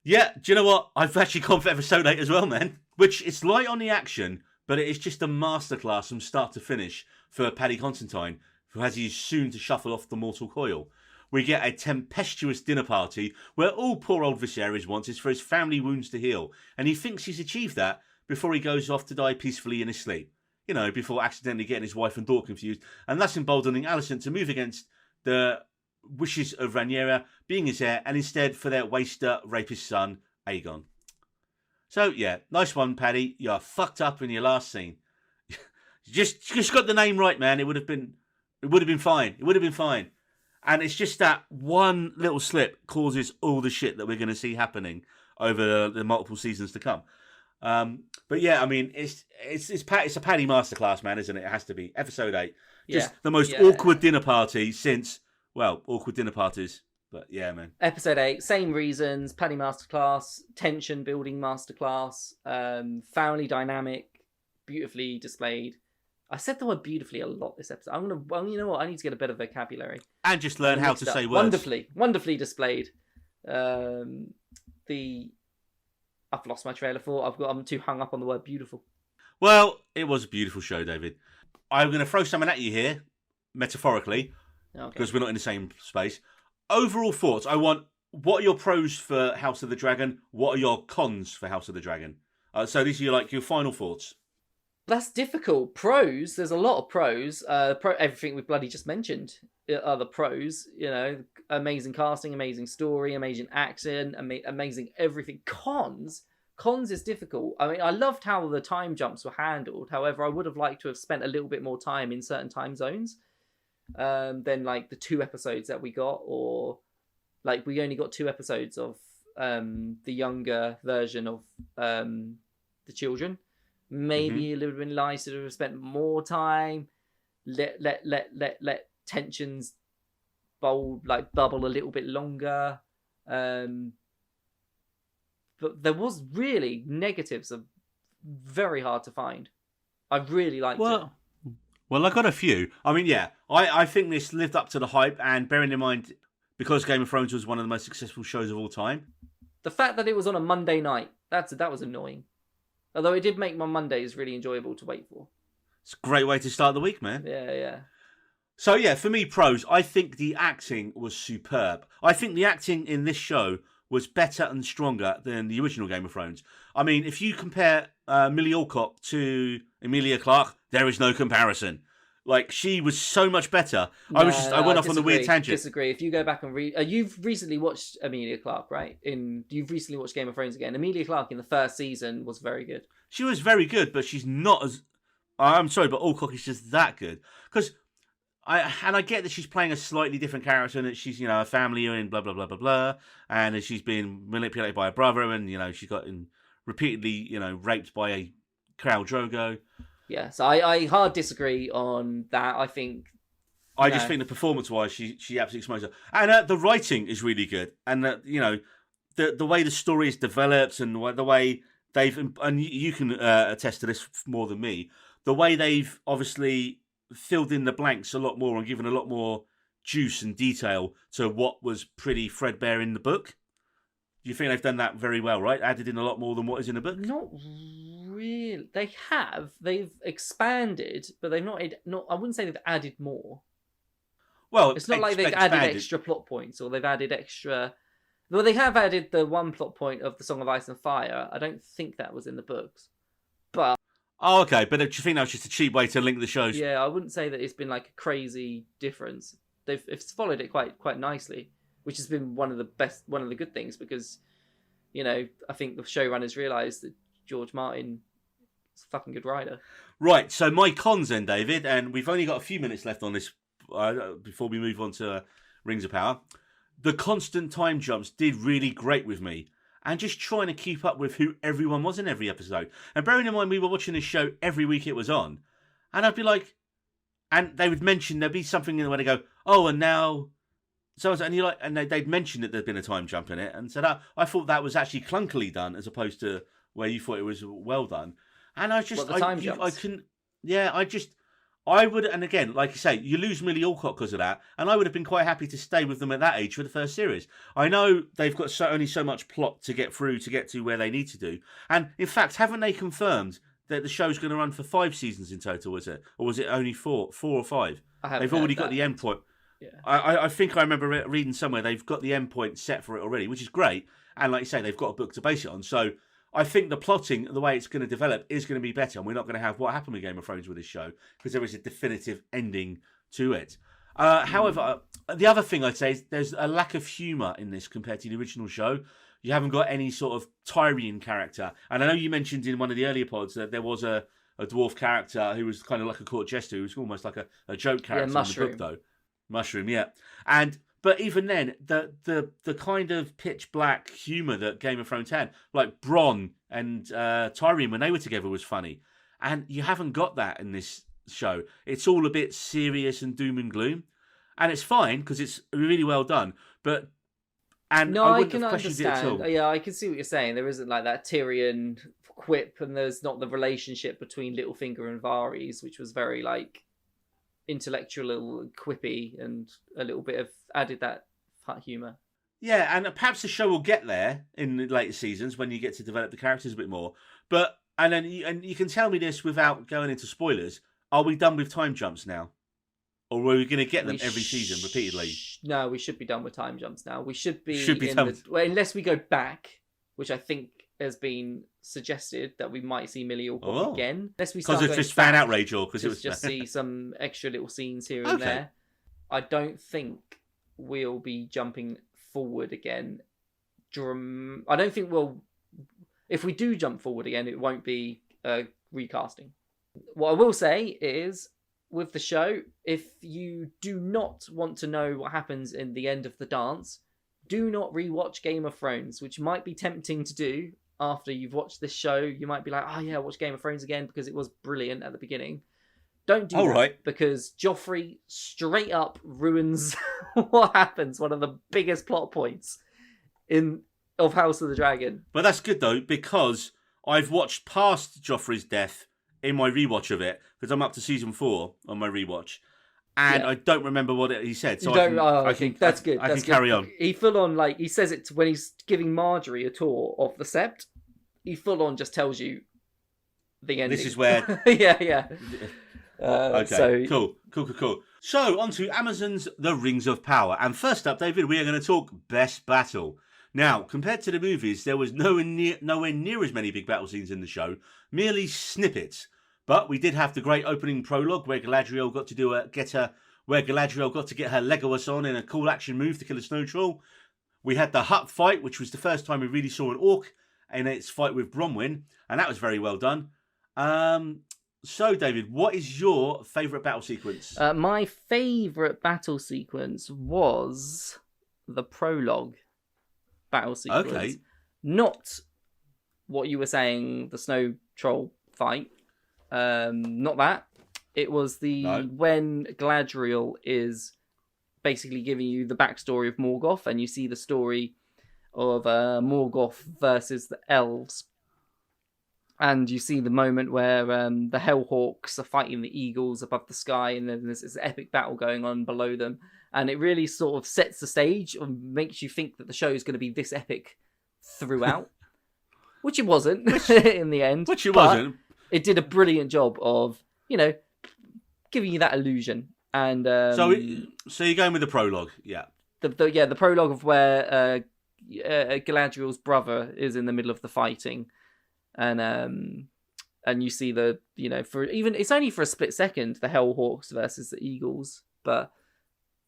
Yeah, do you know what? I've actually gone for episode 8 as well, man. Which it's light on the action, but it is just a masterclass from start to finish for Paddy Considine, who has his soon to shuffle off the mortal coil. we get a tempestuous dinner party where all poor old Viserys wants is for his family wounds to heal, and he thinks he's achieved that before he goes off to die peacefully in his sleep. You know, before accidentally getting his wife and daughter confused, and thus emboldening Alicent to move against the wishes of Rhaenyra being his heir, and instead for their waster, rapist son, Aegon. So, yeah, nice one, Paddy. You're fucked up in your last scene. just got the name right, man. It would have been fine. It would have been fine. And it's just that one little slip causes all the shit that we're going to see happening over the multiple seasons to come. But yeah, I mean, it's a Paddy masterclass, man, isn't it? It has to be. Episode 8. Just the most awkward dinner party since, well, awkward dinner parties. But yeah, man. Episode 8, same reasons, Paddy masterclass, tension building masterclass, family dynamic, beautifully displayed. I said the word beautifully a lot this episode. You know what? I need to get a better vocabulary. And just learn how to say words. Wonderfully displayed. I've lost my trail of thought. I'm too hung up on the word beautiful. Well, it was a beautiful show, David. I'm going to throw something at you here, metaphorically, because we're not in the same space. Overall thoughts. What are your pros for House of the Dragon? What are your cons for House of the Dragon? So these are your final thoughts. That's difficult. Pros, there's a lot of pros. Everything we've bloody just mentioned are the pros. You know, amazing casting, amazing story, amazing action, amazing everything. Cons is difficult. I mean, I loved how the time jumps were handled. However, I would have liked to have spent a little bit more time in certain time zones than like the 2 episodes that we got, or like we only got 2 episodes of the younger version of the children. Maybe it would have been nice to have spent more time. Let tensions bubble a little bit longer. But there was really negatives are very hard to find. I really liked it. Well, I got a few. I mean, yeah, I think this lived up to the hype, and bearing in mind, because Game of Thrones was one of the most successful shows of all time. The fact that it was on a Monday night, that was annoying. Although it did make my Mondays really enjoyable to wait for. It's a great way to start the week, man. Yeah. So, yeah, for me, pros, I think the acting was superb. I think the acting in this show was better and stronger than the original Game of Thrones. I mean, if you compare Millie Alcock to Emilia Clarke, there is no comparison. Like, she was so much better. I went off on the weird tangent. Disagree. If you go back and read... you've recently watched Emilia Clarke, right? You've recently watched Game of Thrones again. Emilia Clarke in the first season was very good. She was very good, but she's not as... I'm sorry, but Alcock is just that good. Because I get that she's playing a slightly different character, and that she's, a family and blah, blah, blah, blah, blah. And that she's been manipulated by her brother, and, she's gotten repeatedly, raped by a Khal Drogo. Yeah, so I hard disagree on that. I think... I just think the performance-wise, she absolutely smokes her. And the writing is really good. And, the way the story is developed, and the way they've... And you can attest to this more than me. The way they've obviously filled in the blanks a lot more and given a lot more juice and detail to what was pretty threadbare in the book. You think they've done that very well, right? Added in a lot more than what is in the book? Not really. They have. They've expanded, but they've not. I wouldn't say they've added more. Well, it's not like they've added extra plot points, or they've added extra. Well, they have added the one plot point of the Song of Ice and Fire. I don't think that was in the books, but. Oh, okay. But do you think that was just a cheap way to link the shows? Yeah, I wouldn't say that it's been like a crazy difference. It's followed it quite nicely, which has been one of the good things, because, I think the showrunners realised that George Martin is a fucking good writer. Right, so my cons then, David, and we've only got a few minutes left on this before we move on to Rings of Power. The constant time jumps did really great with me, and just trying to keep up with who everyone was in every episode. And bearing in mind, we were watching this show every week it was on, and I'd be like, and they would mention, there'd be something in the way they go, oh, and now... and you're like, and they'd mentioned that there'd been a time jump in it, and so that I thought that was actually clunkily done as opposed to where you thought it was well done. And I just, I couldn't, I would, and again, like you say, you lose Millie Alcock because of that, and I would have been quite happy to stay with them at that age for the first series. I know they've got only so much plot to get through to get to where they need to do, and in fact, haven't they confirmed that the show's going to run for 5 seasons in total? Was it, or was it only 4 or 5? They've already got the end point. I think I remember reading somewhere they've got the endpoint set for it already, which is great. And like you say, they've got a book to base it on. So I think the plotting, the way it's going to develop, is going to be better. And we're not going to have what happened with Game of Thrones with this show, because there is a definitive ending to it. However, the other thing I'd say is there's a lack of humour in this compared to the original show. You haven't got any sort of Tyrion character. And I know you mentioned in one of the earlier pods that there was a dwarf character who was kind of like a court jester, who was almost like a joke character in the book, though. Mushroom, yeah. But even then, the kind of pitch black humour that Game of Thrones had, like Bronn and Tyrion when they were together, was funny. And you haven't got that in this show. It's all a bit serious and doom and gloom. And it's fine, because it's really well done. But I can understand. Yeah, I can see what you're saying. There isn't like that Tyrion quip, and there's not the relationship between Littlefinger and Varys, which was very like intellectual, quippy, and a little bit of added that humour. Yeah, and perhaps the show will get there in the later seasons when you get to develop the characters a bit more. But and you can tell me this without going into spoilers. Are we done with time jumps now? Or are we going to get them every season repeatedly? No, we should be done with time jumps now. We should be done. Well, unless we go back, which I think has been suggested that we might see Millie Alcock again. Unless we start because it's just fan outrage, or because it was just see some extra little scenes here and there. I don't think we'll be jumping forward again. I don't think we'll. If we do jump forward again, it won't be recasting. What I will say is, with the show, if you do not want to know what happens in the end of the dance, do not rewatch Game of Thrones, which might be tempting to do after you've watched this show. You might be like, oh yeah, watch Game of Thrones again because it was brilliant at the beginning. Don't do that, because Joffrey straight up ruins what happens, one of the biggest plot points of House of the Dragon. But that's good though, because I've watched past Joffrey's death in my rewatch of it, because I'm up to season 4 on my rewatch, and I don't remember what he said. So I think that's good. I can carry on. He full on, like, he says it when he's giving Marjorie a tour of the Sept. He full on just tells you the ending. This is where. yeah. Okay. Cool. So on to Amazon's The Rings of Power, and first up, David, we are going to talk Best Battle. Now, compared to the movies, there was nowhere near as many big battle scenes in the show, merely snippets. But we did have the great opening prologue where Galadriel got to get her Legolas on in a cool action move to kill a snow troll. We had the hut fight, which was the first time we really saw an orc in its fight with Bronwyn, and that was very well done. So, David, what is your favourite battle sequence? My favourite battle sequence was the prologue battle sequence. Okay. Not what you were saying, the snow troll fight. Not that. It was when Galadriel is basically giving you the backstory of Morgoth, and you see the story of Morgoth versus the elves. And you see the moment where the Hellhawks are fighting the eagles above the sky, and then there's this epic battle going on below them. And it really sort of sets the stage and makes you think that the show is going to be this epic throughout. Which it wasn't in the end. Which it wasn't. It did a brilliant job of, giving you that illusion. And so you're going with the prologue, yeah. The prologue of where Galadriel's brother is in the middle of the fighting. And you see it's only for a split second, the Hellhawks versus the Eagles, but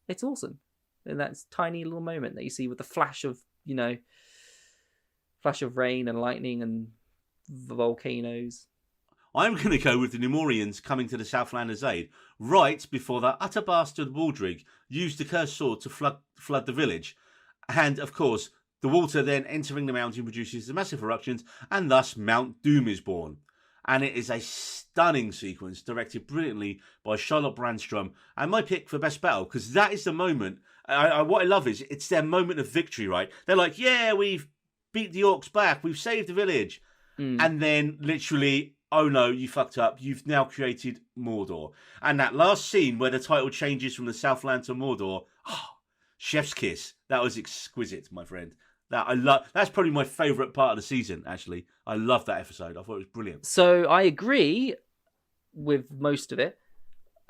it's awesome. And that tiny little moment that you see with the flash of rain and lightning and the volcanoes. I'm going to go with the Numorians coming to the Southlanders' aid right before that utter bastard Waldrig used the cursed sword to flood the village. And, of course, the water then entering the mountain produces the massive eruptions, and thus Mount Doom is born. And it is a stunning sequence directed brilliantly by Charlotte Brandstrom, and my pick for Best Battle, because that is the moment. What I love is it's their moment of victory, right? They're like, yeah, we've beat the orcs back, we've saved the village. And then literally, oh no, you fucked up, you've now created Mordor. And that last scene where the title changes from the Southland to Mordor, chef's kiss. That was exquisite, my friend. That's probably my favourite part of the season, actually. I loved that episode. I thought it was brilliant. So I agree with most of it.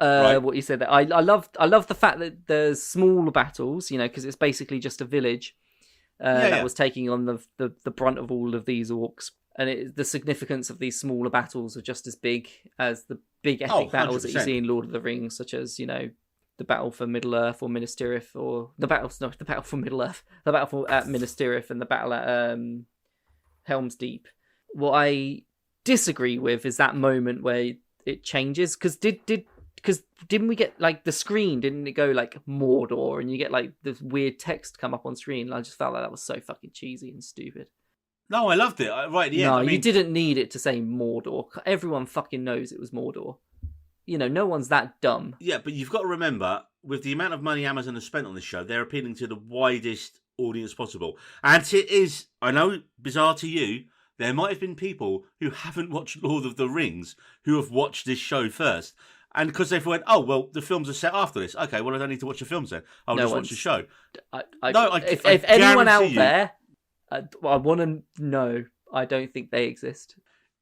Right. What you said there. I love the fact that there's smaller battles, because it's basically just a village that was taking on the brunt of all of these orcs. And the significance of these smaller battles are just as big as the big epic battles that you see in Lord of the Rings, such as, the battle for Middle Earth or Minas Tirith, or the battle for Middle Earth, the battle at Minas Tirith, and the battle at Helm's Deep. What I disagree with is that moment where it changes, because didn't we get like the screen? Didn't it go like Mordor, and you get like this weird text come up on screen? And I just felt like that was so fucking cheesy and stupid. No, I loved it. Right at the end. No, you didn't need it to say Mordor. Everyone fucking knows it was Mordor. No one's that dumb. Yeah, but you've got to remember, with the amount of money Amazon has spent on this show, they're appealing to the widest audience possible. And it is, I know, bizarre to you, there might have been people who haven't watched Lord of the Rings who have watched this show first. And because they've went, oh, well, the films are set after this. Okay, well, I don't need to watch the films then. I'll just watch the show. If anyone out there, I want to know, I don't think they exist.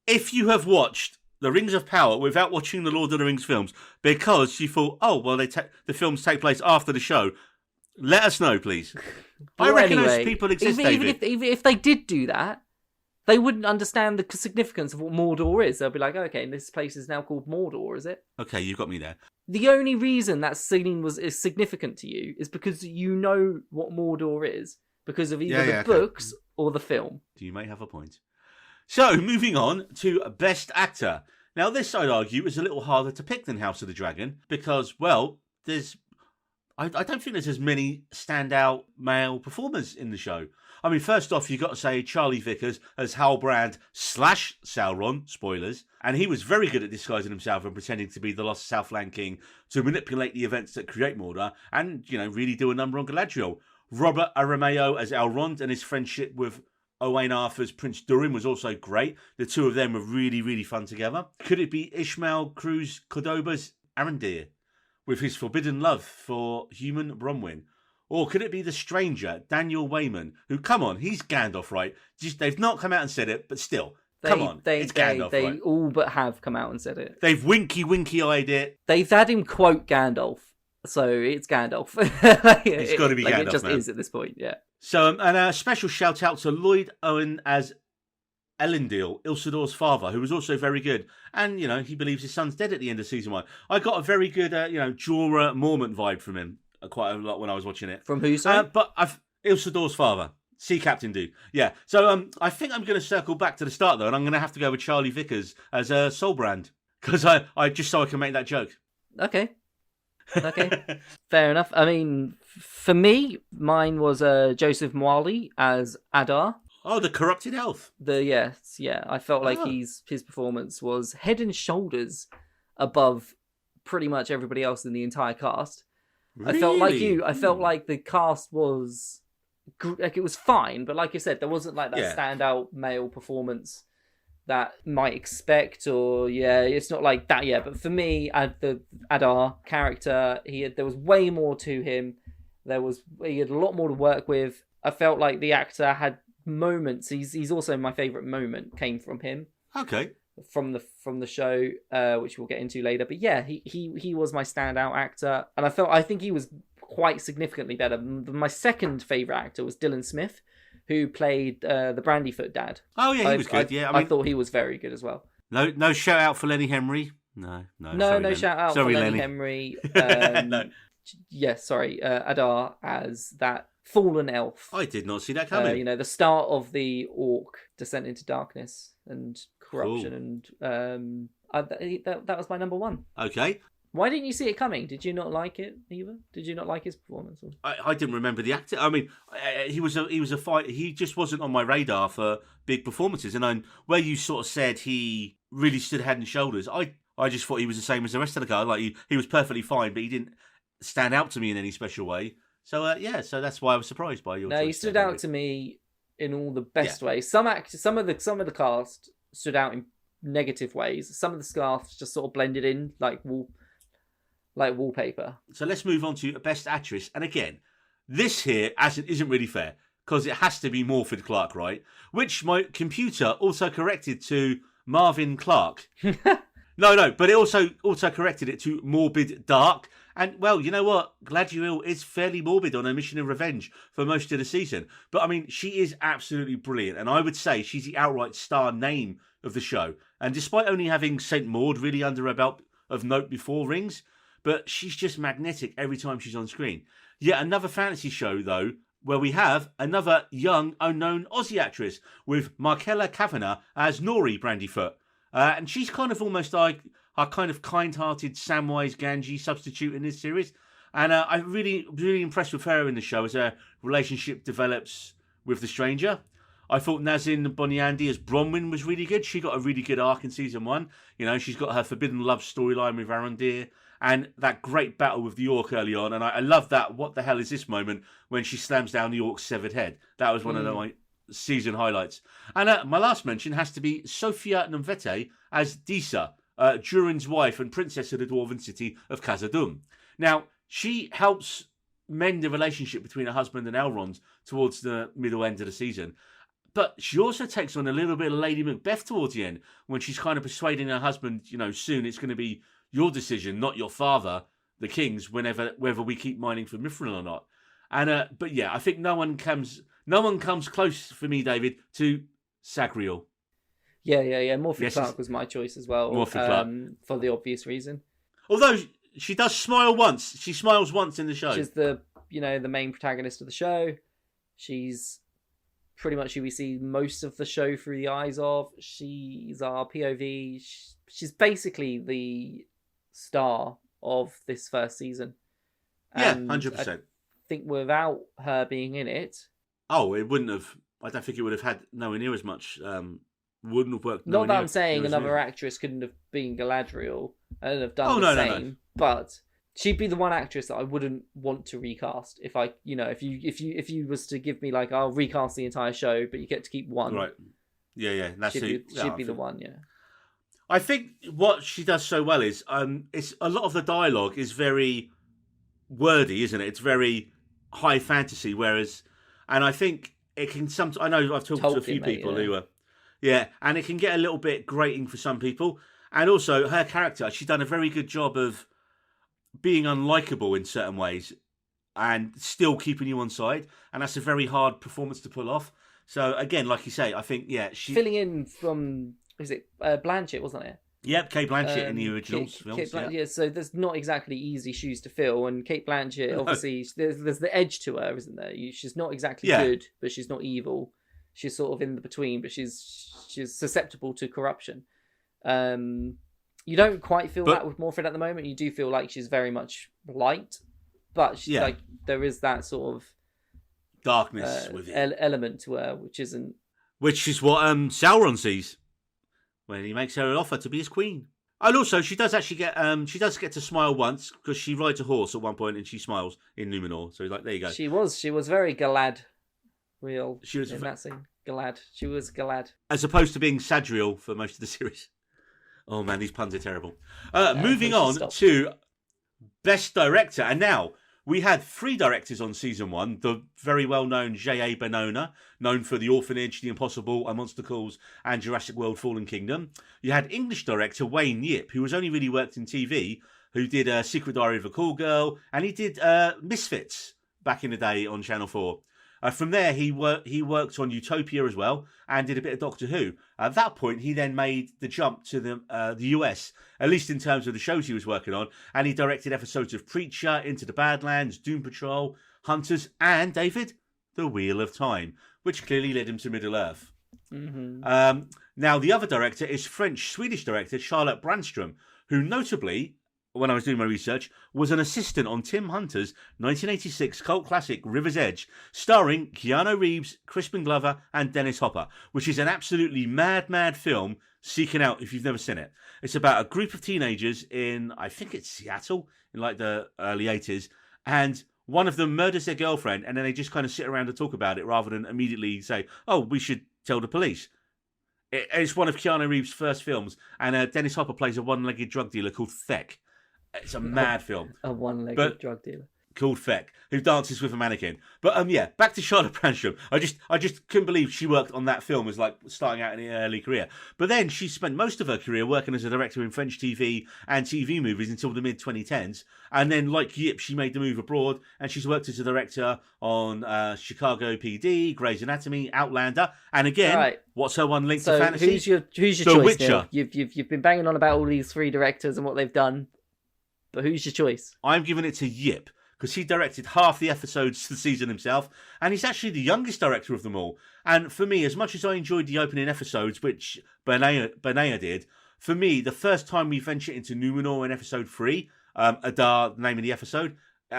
If you have watched The Rings of Power without watching the Lord of the Rings films because you thought, oh, well, the films take place after the show, let us know, please. I reckon those people exist, David. Even if they did do that, they wouldn't understand the significance of what Mordor is. They'll be like, okay, this place is now called Mordor, is it? Okay, you've got me there. The only reason that scene is significant to you is because you know what Mordor is, because of either the books or the film. You may have a point. So, moving on to Best Actor. Now, this, I'd argue, is a little harder to pick than House of the Dragon because, well, I don't think there's as many standout male performers in the show. I mean, first off, you've got to say Charlie Vickers as Halbrand / Sauron, spoilers, and he was very good at disguising himself and pretending to be the lost Southland king to manipulate the events that create Mordor and, really do a number on Galadriel. Robert Aramayo as Elrond and his friendship with Owain Arthur's Prince Durin was also great. The two of them were really, really fun together. Could it be Ishmael Cruz Cordoba's Arondir with his forbidden love for human Bronwyn? Or could it be the stranger, Daniel Wayman, who, come on, he's Gandalf, right? They've not come out and said it, but still, come on, it's Gandalf, they right? all but have come out and said it. They've winky-eyed it. They've had him quote Gandalf, so it's Gandalf. It's got to be Gandalf, it just man. is at this point, yeah. So, and a special shout-out to Lloyd Owen as Elendil, Isildur's father, who was also very good. And, he believes his son's dead at the end of season 1. I got a very good, Jorah Mormont vibe from him quite a lot when I was watching it. From who, sorry? Isildur's father. Sea Captain dude. Yeah. So I think I'm going to circle back to the start, though, and I'm going to have to go with Charlie Vickers as Solbrand. Because I just so I can make that joke. Okay. Fair enough. I mean, for me, mine was Joseph Mwali as Adar. Oh, the corrupted elf. I felt like his performance was head and shoulders above pretty much everybody else in the entire cast. Really? I felt like you. I felt like the cast was like it was fine, but like I said, there wasn't like that standout male performance that might expect, or it's not like that yet. But for me, the Adar character, there was way more to him. He had a lot more to work with. I felt like the actor had moments. He's also my favourite moment came from him. Okay. From the show, which we'll get into later. But yeah, he was my standout actor, and I think he was quite significantly better. My second favourite actor was Dylan Smith, who played the Brandyfoot dad. Oh yeah, he was good. I thought he was very good as well. No shout out for Lenny Henry. No shout out for Lenny Henry. No. Yeah, sorry, Adar as that fallen elf. I did not see that coming. The start of the orc descent into darkness and corruption, and that was my number one. Okay. Why didn't you see it coming? Did you not like it either? Did you not like his performance? I didn't remember the actor. I mean, he was a fight. He just wasn't on my radar for big performances. And where you sort of said he really stood head and shoulders, I just thought he was the same as the rest of the guy. Like he was perfectly fine, but he didn't stand out to me in any special way. So so that's why I was surprised by your. No, he stood out to me in all the best ways. Some of the cast stood out in negative ways. Some of the cast just sort of blended in like wallpaper. So let's move on to Best Actress. And again, this here isn't really fair because it has to be Morfydd Clark, right? Which my computer also corrected to Marvin Clark. No, but it also corrected it to morbid dark. And, well, you know what? Galadriel is fairly morbid on her mission of revenge for most of the season. But, I mean, she is absolutely brilliant. And I would say she's the outright star name of the show. And despite only having St. Maud really under her belt of note before Rings, but she's just magnetic every time she's on screen. Yet another fantasy show, though, where we have another young, unknown Aussie actress with Markella Kavanagh as Nori Brandyfoot. And she's kind of almost like our kind of kind-hearted Samwise Gamgee substitute in this series. And I'm really impressed with her in the show as her relationship develops with the stranger. I thought Nazin Boniandi as Bronwyn was really good. She got a really good arc in season 1. You know, she's got her forbidden love storyline with Arondir and that great battle with the Orc early on. And I love that what the hell is this moment when she slams down the Orc's severed head. That was one of my season highlights. And my last mention has to be Sophia Nomvete as Disa, Durin's wife and princess of the dwarven city of Khazad-dûm. Now, she helps mend the relationship between her husband and Elrond towards the middle end of the season. But she also takes on a little bit of Lady Macbeth towards the end when she's kind of persuading her husband, you know, soon it's going to be your decision, not your father, the king's, whether we keep mining for Mithril or not. And but yeah, I think no one comes close for me, David, to Sagriel. Yeah. Morphy Clark was my choice as well. Morphy Clark. For the obvious reason. Although she does smile once. She smiles once in the show. She's the main protagonist of the show. She's pretty much who we see most of the show through the eyes of. She's our POV. She's basically the star of this first season. Yeah, 100%. I think without her being in it... Oh, it wouldn't have... I don't think it would have had nowhere near as much... wouldn't have worked. Not that I'm saying another actress couldn't have been Galadriel and have done the same, no. But she'd be the one actress that I wouldn't want to recast. If I, if you was to give me like, I'll recast the entire show, but you get to keep one. Right. Yeah. She'd be the one. Yeah. I think what she does so well is, it's a lot of the dialogue is very wordy, isn't it? It's very high fantasy, and I think it can sometimes. I know I've talked to a few people who are. Yeah, and it can get a little bit grating for some people. And also, her character, she's done a very good job of being unlikable in certain ways and still keeping you on side. And that's a very hard performance to pull off. So, again, like you say, I think, she... Filling in from, Blanchett, wasn't it? Yep, Kate Blanchett in the original films. Yeah, so there's not exactly easy shoes to fill. And Kate Blanchett, obviously, there's the edge to her, isn't there? She's not exactly good, but she's not evil. She's sort of in the between, but she's susceptible to corruption. You don't quite feel that with Morfydd at the moment. You do feel like she's very much light, but she's like there is that sort of darkness with it. Element to her, which is what Sauron sees when he makes her an offer to be his queen. And also, she does actually get to smile once because she rides a horse at one point and she smiles in Numenor. So like, there you go. She was very Galad. She was in that scene. Galad. She was Galad. As opposed to being Sadriel for most of the series. Oh man, these puns are terrible. Moving on to Best Director. And now, we had 3 directors on season 1. The very well-known J.A. Benona, known for The Orphanage, The Impossible, A Monster Calls, and Jurassic World Fallen Kingdom. You had English director Wayne Yip, who has only really worked in TV, who did Secret Diary of a Call Girl, and he did Misfits back in the day on Channel 4. From there, he worked on Utopia as well and did a bit of Doctor Who. At that point, he then made the jump to the US, at least in terms of the shows he was working on, and he directed episodes of Preacher, Into the Badlands, Doom Patrol, Hunters, and, David, The Wheel of Time, which clearly led him to Middle-earth. Mm-hmm. Now, the other director is French-Swedish director Charlotte Brandstrom, who notably, when I was doing my research, was an assistant on Tim Hunter's 1986 cult classic River's Edge, starring Keanu Reeves, Crispin Glover, and Dennis Hopper, which is an absolutely mad film. Seek it out if you've never seen it. It's about a group of teenagers in, I think it's Seattle, in like the early 80s, and one of them murders their girlfriend, and then they just kind of sit around and talk about it rather than immediately say, oh, we should tell the police. It's one of Keanu Reeves' first films, and Dennis Hopper plays a one-legged drug dealer called Thek. It's a mad film. A one-legged drug dealer. called Feck, who dances with a mannequin. But yeah, back to Charlotte Branstrom. I just couldn't believe she worked on that film as like starting out in her early career. But then she spent most of her career working as a director in French TV and TV movies until the mid 2010s. And then, like Yip, she made the move abroad, and she's worked as a director on Chicago PD, Grey's Anatomy, Outlander, and again, Right. what's her one link So to fantasy? who's your The choice? Witcher. Neil? You've been banging on about all these 3 directors and what they've done, but who's your choice? I'm giving it to Yip, because he directed half the episodes of the season himself, and he's actually the youngest director of them all. And for me, as much as I enjoyed the opening episodes, which Benaya did, for me, the first time we ventured into Numenor in episode 3, Adar, the name of the episode,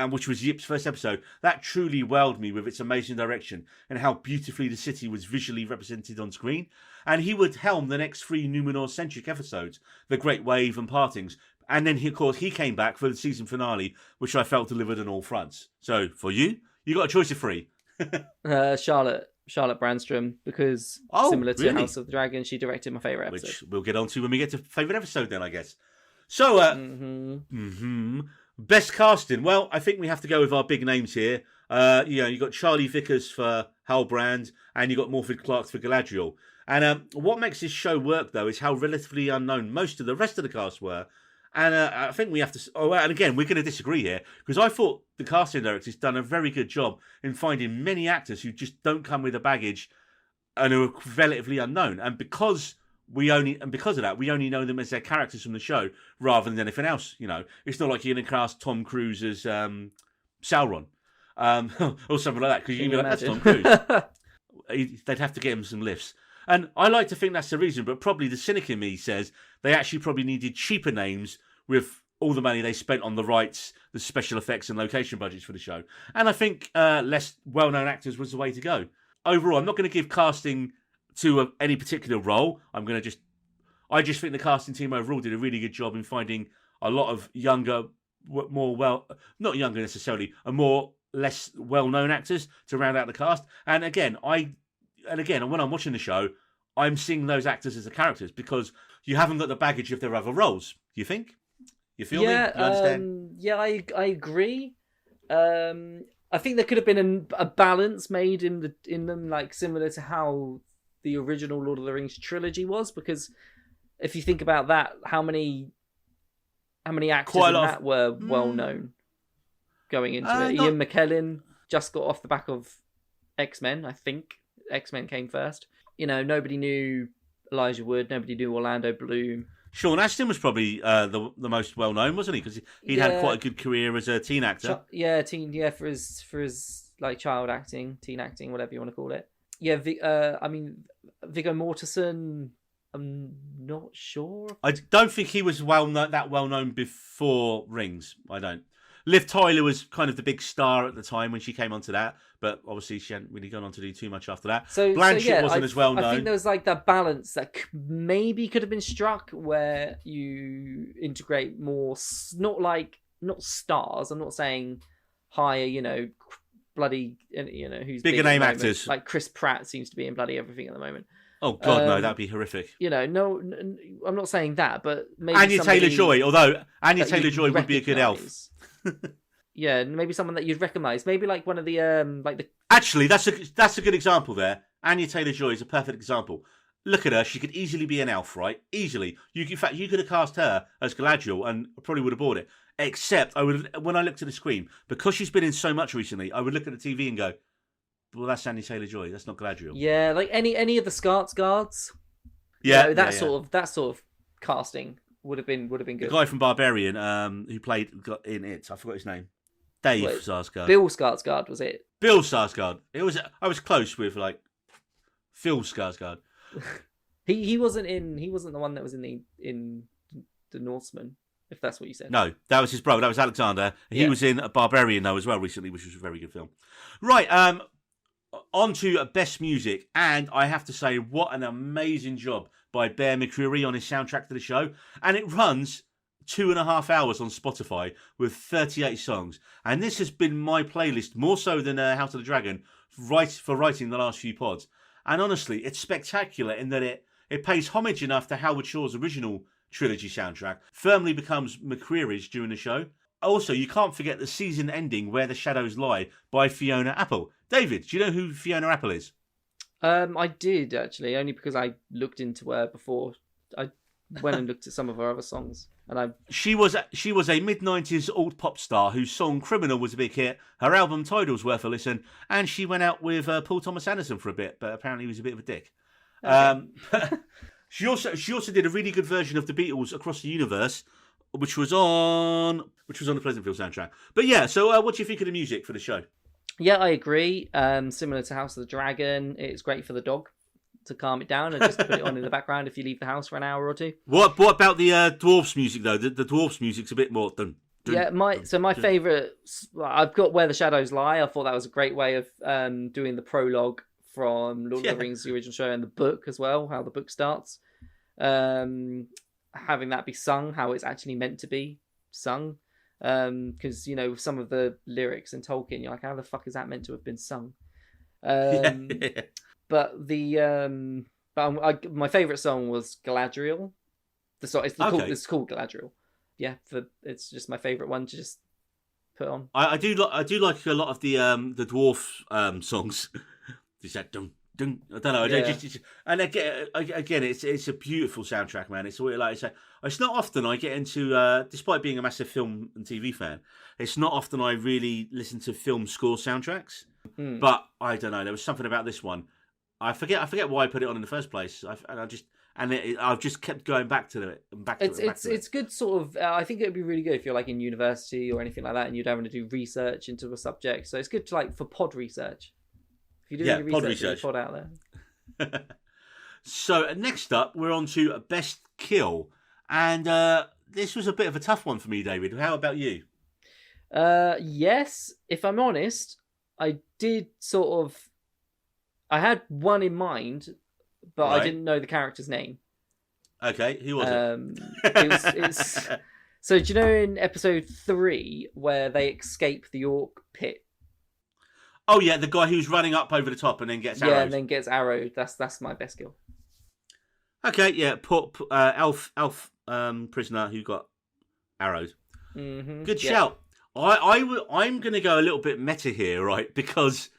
which was Yip's first episode, that truly wowed me with its amazing direction and how beautifully the city was visually represented on screen. And he would helm the next 3 Numenor-centric episodes, The Great Wave and Partings. And then, of course, he came back for the season finale, which I felt delivered on all fronts. So, for you got a choice of 3. Charlotte Branstrom, because similar to really? House of the Dragon, she directed my favourite episode. Which we'll get on to when we get to favourite episode then, I guess. So, best casting. Well, I think we have to go with our big names here. You got Charlie Vickers for Halbrand, and you got Morfydd Clark for Galadriel. And what makes this show work, though, is how relatively unknown most of the rest of the cast were. And I think we have to... Oh, and again, we're going to disagree here, because I thought the casting director's done a very good job in finding many actors who just don't come with a baggage and who are relatively unknown. And because of that, we only know them as their characters from the show rather than anything else. You know, it's not like you're going to cast Tom Cruise as Sauron or something like that, because you can be like, that's Tom Cruise. They'd have to get him some lifts. And I like to think that's the reason, but probably the cynic in me says they actually probably needed cheaper names with all the money they spent on the rights, the special effects and location budgets for the show. And I think less well-known actors was the way to go. Overall, I'm not going to give casting to any particular role. I just think the casting team overall did a really good job in finding a lot of younger, not younger necessarily, less well-known actors to round out the cast. And again, when I'm watching the show, I'm seeing those actors as the characters because you haven't got the baggage of their other roles. You think? You feel me? You understand? Yeah, I agree. I think there could have been a balance made in them, like similar to how the original Lord of the Rings trilogy was. Because if you think about that, how many actors in that were well known going into it? Ian McKellen just got off the back of X-Men, I think. X-Men came first. You know, nobody knew Elijah Wood. Nobody knew Orlando Bloom. Sean Astin was probably the most well known, wasn't he? Because he'd had quite a good career as a teen actor. For his like child acting, teen acting, whatever you want to call it. Yeah, Viggo Mortensen. I'm not sure. I don't think he was that well known before Rings. I don't. Liv Tyler was kind of the big star at the time when she came onto that, but obviously she hadn't really gone on to do too much after that. Blanchett wasn't as well known. I think there was like that balance that maybe could have been struck where you integrate more, not stars. I'm not saying higher, bloody, who's bigger name actors. Like Chris Pratt seems to be in bloody everything at the moment. Oh God, no, that'd be horrific. No, I'm not saying that, but maybe Anya Taylor-Joy. Although Anya Taylor-Joy would be a good elf. Yeah, maybe someone that you'd recognise. Maybe like one of the Actually, that's a good example there. Anya Taylor-Joy is a perfect example. Look at her; she could easily be an elf, right? Easily. In fact, you could have cast her as Galadriel, and probably would have bought it. Except, when I looked at the screen, because she's been in so much recently, I would look at the TV and go, "Well, that's Anya Taylor-Joy. That's not Galadriel." Yeah, like any of the Skarsgårds. Yeah, sort of casting would have been good. The guy from Barbarian, who played in it, I forgot his name. Dave Skarsgård. Bill Skarsgård, was it? Bill Skarsgård. I was close with like Phil Skarsgård. He wasn't the one that was in the Norseman, if that's what you said. No, that was his brother. That was Alexander. He was in Barbarian though as well recently, which was a very good film. Right, on to best music, and I have to say, what an amazing job by Bear McCreary on his soundtrack to the show, and it runs 2.5 hours on Spotify with 38 songs, and this has been my playlist more so than House of the Dragon for writing the last few pods. And honestly, it's spectacular in that it pays homage enough to Howard Shore's original trilogy soundtrack, firmly becomes McCreary's during the show. Also, you can't forget the season ending Where the Shadows Lie by Fiona Apple. David, do you know who Fiona Apple is? I did actually, only because I looked into her before. I went and looked at some of her other songs, and She was a mid-90s alt pop star whose song Criminal was a big hit. Her album Tidal's worth a listen, and she went out with Paul Thomas Anderson for a bit, but apparently he was a bit of a dick. Okay. She also did a really good version of the Beatles Across the Universe, which was on the Pleasantville soundtrack. But yeah, so what do you think of the music for the show? Yeah, I agree. Similar to House of the Dragon, it's great for the dog to calm it down and just put it on in the background if you leave the house for an hour or two. What about the Dwarfs music though? The Dwarfs music's a bit more dun. Yeah, my favourite. I've got Where the Shadows Lie. I thought that was a great way of doing the prologue from Lord of the Rings, the original show, and the book as well. How the book starts, having that be sung, how it's actually meant to be sung. Because some of the lyrics in Tolkien, you're like, how the fuck is that meant to have been sung? But my favourite song was Galadriel. It's called Galadriel. Yeah, it's just my favourite one to just put on. I do like a lot of the dwarf songs. Is that dun dun? I don't know. Yeah. And again, it's a beautiful soundtrack, man. It's like I say, it's not often I get into, despite being a massive film and TV fan, it's not often I really listen to film score soundtracks. But I don't know. There was something about this one. I forget why I put it on in the first place. I've just kept going back to it and back to it. It's good sort of. I think it would be really good if you're like in university or anything like that, and you're having to do research into a subject. So it's good to for pod research. If you do any research, pod out there. So next up, we're on to Best Kill, and this was a bit of a tough one for me, David. How about you? Yes, if I'm honest, I did sort of. I had one in mind, but I didn't know the character's name. Okay, who was it? So do you know in episode 3 where they escape the orc pit? Oh yeah, the guy who's running up over the top and then gets arrowed. Yeah, and then gets arrowed. That's my best kill. Okay, yeah, elf prisoner who got arrowed. Mm-hmm. Good shout. I'm going to go a little bit meta here, right? Because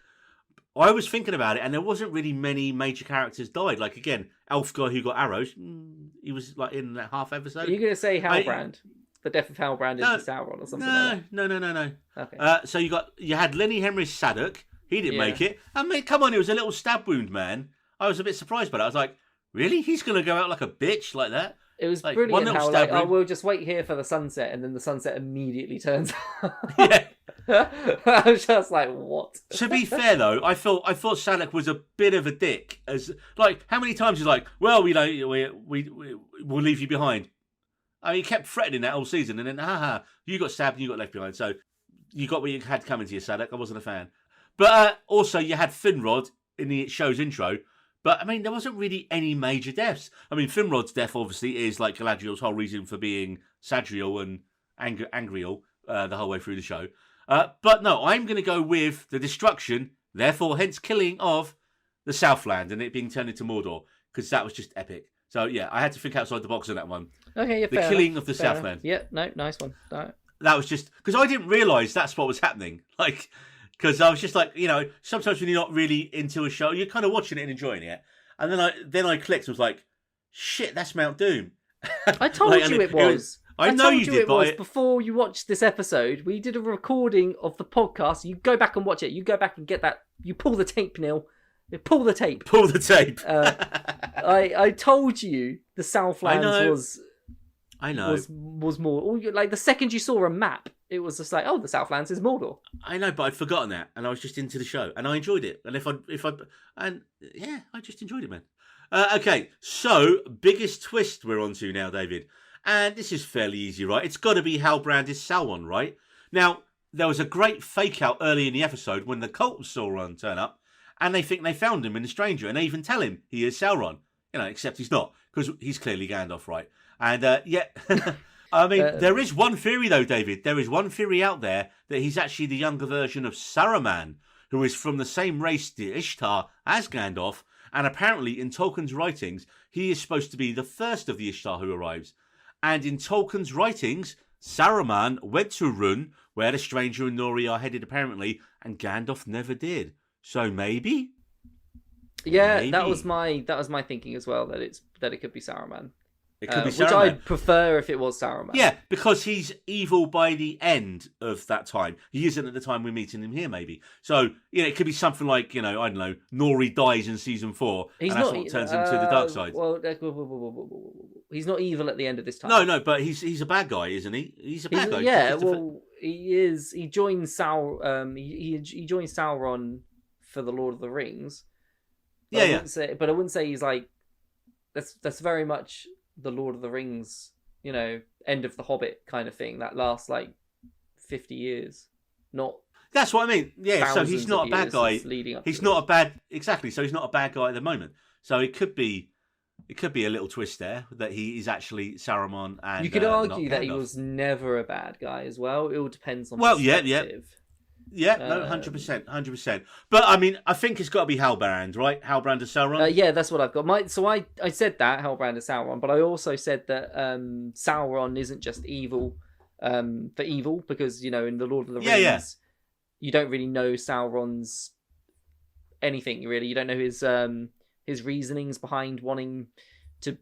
I was thinking about it, and there wasn't really many major characters died. Like again, elf guy who got arrows. He was like in that half episode. Are you going to say Halbrand? The death of Halbrand into Sauron or something like that? No. Okay. So you had Lenny Henry Sadok. He didn't make it. I mean, come on, it was a little stab wound, man. I was a bit surprised by that. I was like, really? He's going to go out like a bitch like that? It was like, brilliant how we'll just wait here for the sunset, and then the sunset immediately turns on. Yeah. I was just like, what? To be fair though, I thought Sadok was a bit of a dick. As like, how many times he's like, well, we'll leave you behind. I mean, he kept threatening that all season, and then, you got stabbed and you got left behind. So you got what you had coming to you, Sadok. I wasn't a fan. But also, you had Finrod in the show's intro. But, I mean, there wasn't really any major deaths. I mean, Finrod's death, obviously, is like Galadriel's whole reason for being Sadriel and Angriel the whole way through the show. But no, I'm going to go with the destruction, therefore, hence killing of the Southland and it being turned into Mordor, because that was just epic. So, yeah, I had to think outside the box on that one. Okay, yeah, the killing of the Southland. Yeah, no, nice one. No. That was just... Because I didn't realise that's what was happening. Like... Because I was just like, sometimes when you're not really into a show, you're kind of watching it and enjoying it. And then I clicked and was like, shit, that's Mount Doom. I told you it was. I know you did, but before you watched this episode, we did a recording of the podcast. You go back and watch it. You go back and get that. You pull the tape, Neil. You pull the tape. Pull the tape. I told you the Southlands was... I know. Was more... Like, the second you saw a map, it was just like, oh, the Southlands is Mordor. I know, but I'd forgotten that, and I was just into the show, and I enjoyed it. And I just enjoyed it, man. Okay, so biggest twist we're on to now, David, and this is fairly easy, right? It's got to be Halbrand is Sauron, right? Now there was a great fake out early in the episode when the cult of Sauron turn up, and they think they found him in the Stranger, and they even tell him he is Sauron, except he's not because he's clearly Gandalf, right? And I mean, there is one theory, though, David. There is one theory out there that he's actually the younger version of Saruman, who is from the same race, the Ishtar, as Gandalf. And apparently, in Tolkien's writings, he is supposed to be the first of the Ishtar who arrives. And in Tolkien's writings, Saruman went to Run, where the stranger and Nori are headed apparently, and Gandalf never did. So maybe? Yeah, Maybe. that was my thinking as well, that it could be Saruman. It could be Which Saruman. I'd prefer if it was Saruman. Yeah, because he's evil by the end of that time. He isn't at the time we're meeting him here, maybe. So, it could be something like, I don't know, Nori dies in season 4, and that's what turns him to the dark side. Well, he's not evil at the end of this time. No, but he's a bad guy, isn't he? He's a bad guy. Yeah, well, he is. He joins he joins Sauron for the Lord of the Rings. But I wouldn't say he's like. That's very much the Lord of the Rings, end of the Hobbit kind of thing. That lasts like 50 years, not. That's what I mean. Yeah, so he's not a bad guy. He's not a bad exactly. So he's not a bad guy at the moment. So it could be a little twist there that he is actually Saruman, and you could argue that he was never a bad guy as well. It all depends on perspective. Yeah, no, 100%. But I mean, I think it's got to be Halbrand, right? Halbrand of Sauron. Yeah, that's what I've got. So I said that Halbrand of Sauron, but I also said that Sauron isn't just evil for evil, because in the Lord of the Rings, you don't really know Sauron's anything really. You don't know his reasonings behind wanting to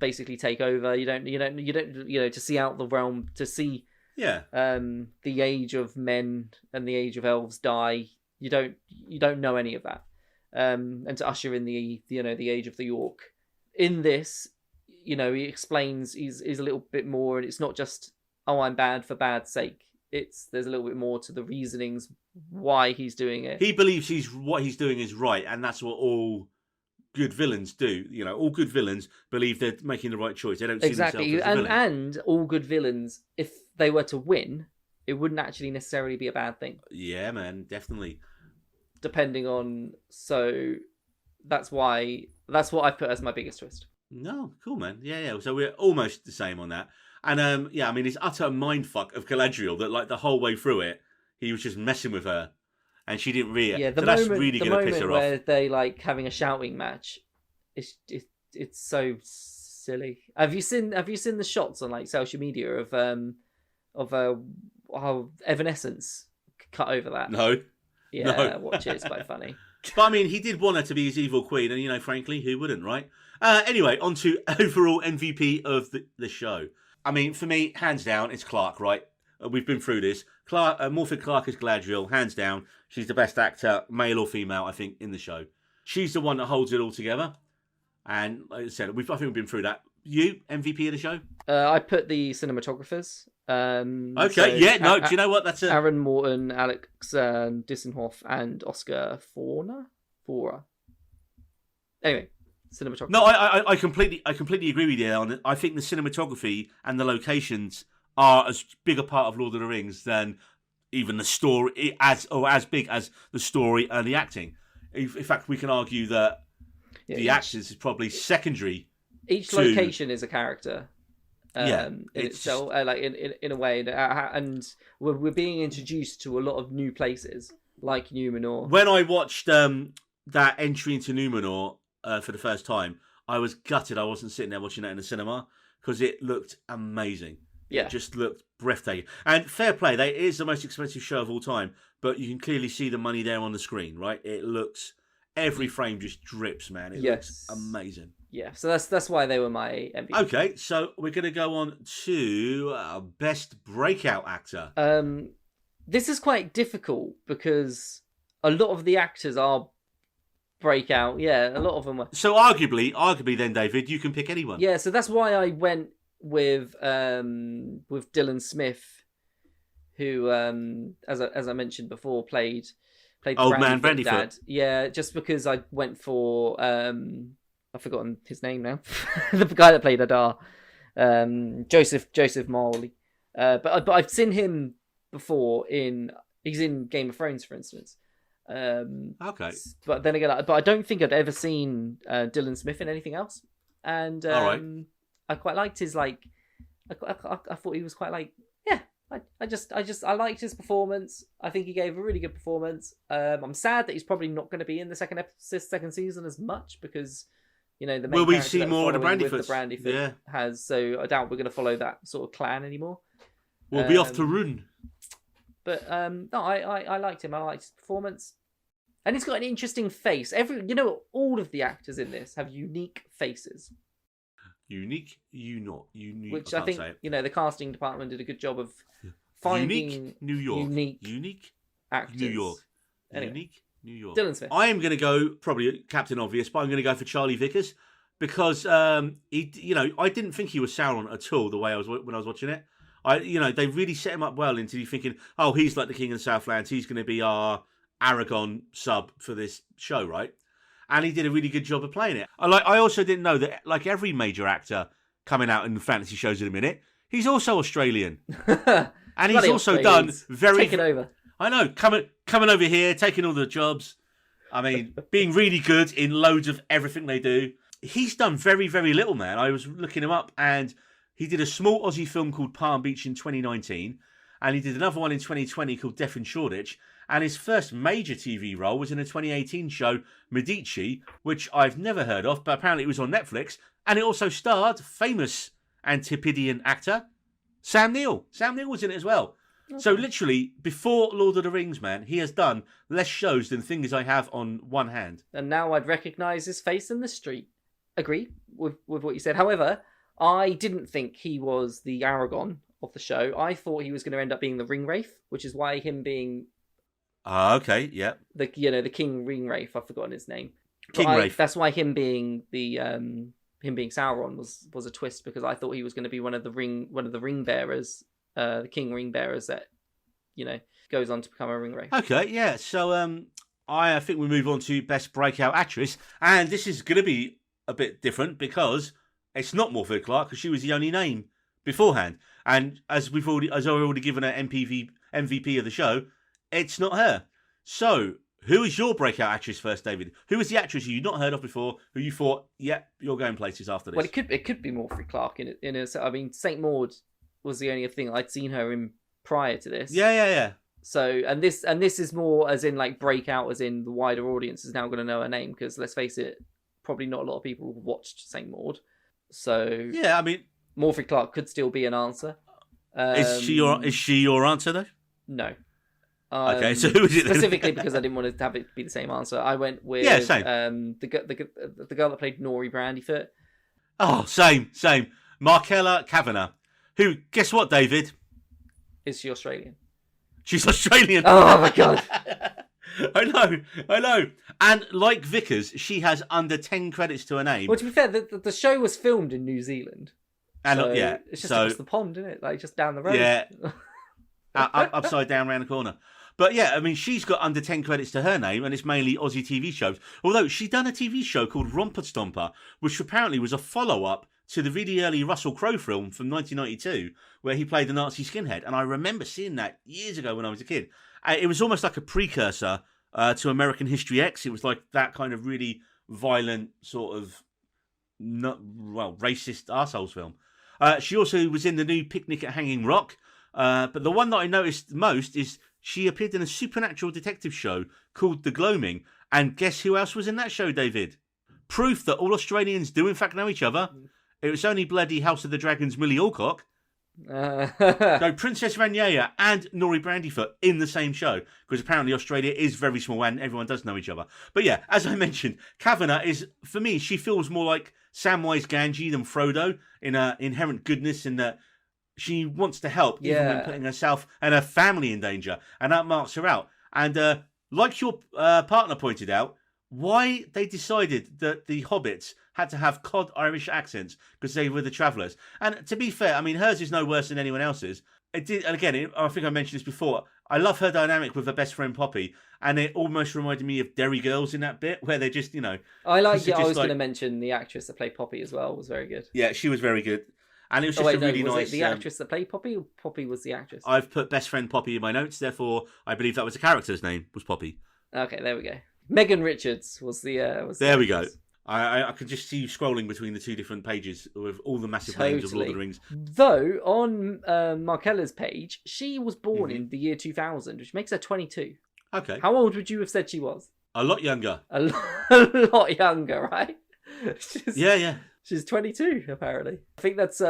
basically take over. You don't to see out the realm, to see. Yeah. The age of men and the age of elves die. You don't know any of that. And to usher in the age of the York. In this, he explains he's a little bit more, and it's not just I'm bad for bad's sake. There's a little bit more to the reasonings why he's doing it. He believes what he's doing is right, and that's what all good villains do. All good villains believe they're making the right choice. They don't see themselves as a villain. And all good villains, if they were to win, it wouldn't actually necessarily be a bad thing. Yeah, man, definitely. Depending on, so that's what I put as my biggest twist. No, cool, man. Yeah. So we're almost the same on that. And I mean, it's utter mindfuck of Galadriel that like the whole way through it, he was just messing with her. And she didn't react. Yeah, that's really going to piss her off. Where they like having a shouting match, it's so silly. Have you seen the shots on like social media of how Evanescence cut over that? No. Yeah, no. Watch it. It's quite funny. But I mean, he did want her to be his evil queen, and frankly, who wouldn't, right? Anyway, on to overall MVP of the show. I mean, for me, hands down, it's Clark, right? We've been through this. Morfydd Clark is Galadriel, hands down. She's the best actor, male or female, I think, in the show. She's the one that holds it all together. And like I said, I think we've been through that. You, MVP of the show? I put the cinematographers. Okay, do you know what? That's Aaron Morton, Alex Dissenhoff, and Oscar Fora. Anyway, cinematography. No, I completely agree with you on it. I think the cinematography and the locations are as big a part of Lord of the Rings than even the story, as big as the story and the acting. In fact, we can argue that the actors is probably secondary. Each location is a character. In itself, just... like in a way, and we're being introduced to a lot of new places, like Numenor. When I watched that entry into Numenor for the first time, I was gutted I wasn't sitting there watching that in the cinema, because it looked amazing. Yeah. It just looked breathtaking. And fair play, it is the most expensive show of all time, but you can clearly see the money there on the screen, right? It looks, every frame just drips, man. It looks amazing. Yeah, so that's why they were my MVP. Okay, so we're going to go on to Best Breakout Actor. This is quite difficult because a lot of the actors are breakout. Yeah, a lot of them were. So arguably then, David, you can pick anyone. Yeah, so that's why I went with Dylan Smith, who as I mentioned before played Old Man Brandyfoot Brandyfoot. Dad. Yeah, just because I went for I've forgotten his name now. The guy that played Adar, Joseph Marley. But I've seen him before he's in Game of Thrones, for instance. Okay. But then again, I don't think I'd ever seen Dylan Smith in anything else. And all right. I quite liked his I thought he was quite I liked his performance. I think he gave a really good performance. I'm sad that he's probably not going to be in the second season as much because You know, the main Will we character see that we're more of the following with Brandyfoots? the Brandyfoot Yeah. has. So I doubt we're going to follow that sort of clan anymore. We'll be off to Rune. But no, I liked him. I liked his performance, and he's got an interesting face. All of the actors in this have unique faces, Unique. which I think the casting department did a good job of finding Unique New York. unique actors. New York. Anyway. Unique New York. Dylan Smith. I am going to go probably Captain Obvious, but I'm going to go for Charlie Vickers because I didn't think he was Sauron at all the way when I was watching it. They really set him up well into you thinking, oh, he's like the King of the Southlands. He's going to be our Aragon sub for this show, right? And he did a really good job of playing it. I also didn't know that, like every major actor coming out in fantasy shows at a minute, he's also Australian, and he's also done very. Taking over. I know, coming over here, taking all the jobs. I mean, being really good in loads of everything they do. He's done very, very little, man. I was looking him up, and he did a small Aussie film called Palm Beach in 2019, and he did another one in 2020 called Death in Shoreditch. And his first major TV role was in a 2018 show, Medici, which I've never heard of, but apparently it was on Netflix. And it also starred famous Antipodean actor Sam Neill. Sam Neill was in it as well. Okay. So literally, before Lord of the Rings, man, he has done less shows than Things I Have on one hand. And now I'd recognise his face in the street. Agree with what you said. However, I didn't think he was the Aragon of the show. I thought he was going to end up being the Ringwraith, which is why him being... okay, yeah. The King Ringwraith, I've forgotten his name. Kingwraith. That's why him being Sauron was a twist, because I thought he was going to be one of the ring bearers, the King ring bearers that goes on to become a Ringwraith. Okay, yeah. So I think we move on to Best Breakout Actress, and this is going to be a bit different because it's not Morfydd Clark, because she was the only name beforehand, and as I've already given her MVP of the show, it's not her. So, who is your breakout actress first, David? Who is the actress you've not heard of before, who you thought, you're going places after this? Well, it could be Morfydd Clark I mean, Saint Maud was the only thing I'd seen her in prior to this. Yeah. So, and this is more as in like breakout, as in the wider audience is now going to know her name, because let's face it, probably not a lot of people watched Saint Maud. So, yeah, I mean, Morfydd Clark could still be an answer. Is she your answer though? No. Okay, so who is it then? Specifically because I didn't want to have it be the same answer. I went with same. The girl that played Nori Brandyfoot. Oh, same. Markella Kavanagh. Who? Guess what, David? Is she Australian? She's Australian. Oh my god. I know. And like Vickers, she has under 10 credits to her name. Well, to be fair, the show was filmed in New Zealand. And so it's just across the pond, isn't it? Like just down the road. Yeah. Upside down around the corner. But yeah, I mean, she's got under 10 credits to her name, and it's mainly Aussie TV shows. Although she's done a TV show called Romper Stomper, which apparently was a follow-up to the really early Russell Crowe film from 1992, where he played the Nazi skinhead. And I remember seeing that years ago when I was a kid. It was almost like a precursor to American History X. It was like that kind of really violent sort of, racist arseholes film. She also was in the new Picnic at Hanging Rock. But the one that I noticed most is she appeared in a supernatural detective show called The Gloaming. And guess who else was in that show, David? Proof that all Australians do in fact know each other. It was only bloody House of the Dragons Millie Alcock. So Princess Rhaenyra and Nori Brandyfoot in the same show, because apparently Australia is very small and everyone does know each other. But yeah, as I mentioned, Kavanagh is, for me, she feels more like Samwise Gamgee than Frodo in her inherent goodness, in that she wants to help even when putting herself and her family in danger, and that marks her out. And like your partner pointed out, why they decided that the hobbits had to have cod Irish accents because they were the travellers. And to be fair, I mean, hers is no worse than anyone else's. It did, and again, I think I mentioned this before, I love her dynamic with her best friend Poppy, and it almost reminded me of Derry Girls in that bit, where they're just, I was going to mention the actress that played Poppy as well, was very good. Yeah, she was very good. And it was just really nice... Was it the actress that played Poppy, or Poppy was the actress? I've put best friend Poppy in my notes, therefore I believe that was the character's name, was Poppy. Okay, there we go. Megan Richards was the... there we go. I could just see you scrolling between the two different pages with all the massive names of Lord of the Rings. Though, on Markella's page, she was born in the year 2000, which makes her 22. Okay. How old would you have said she was? A lot younger. A lot younger, right? Yeah. She's 22 apparently. I think that's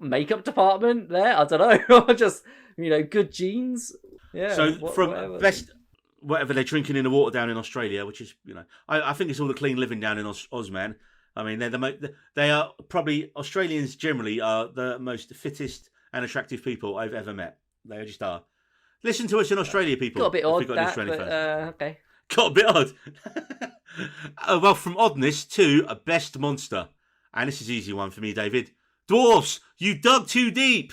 makeup department there. I don't know. Or just good genes. Yeah. So from whatever. best whatever they're drinking in the water down in Australia, which is I think it's all the clean living down in Oz, man. I mean, they are probably Australians generally are the most fittest and attractive people I've ever met. They just are. Listen to us in Australia, people. Got a bit if odd we got that, Australian but fans. okay. Got a bit odd. Well, from oddness to a best monster. And this is an easy one for me, David. Dwarfs, you dug too deep.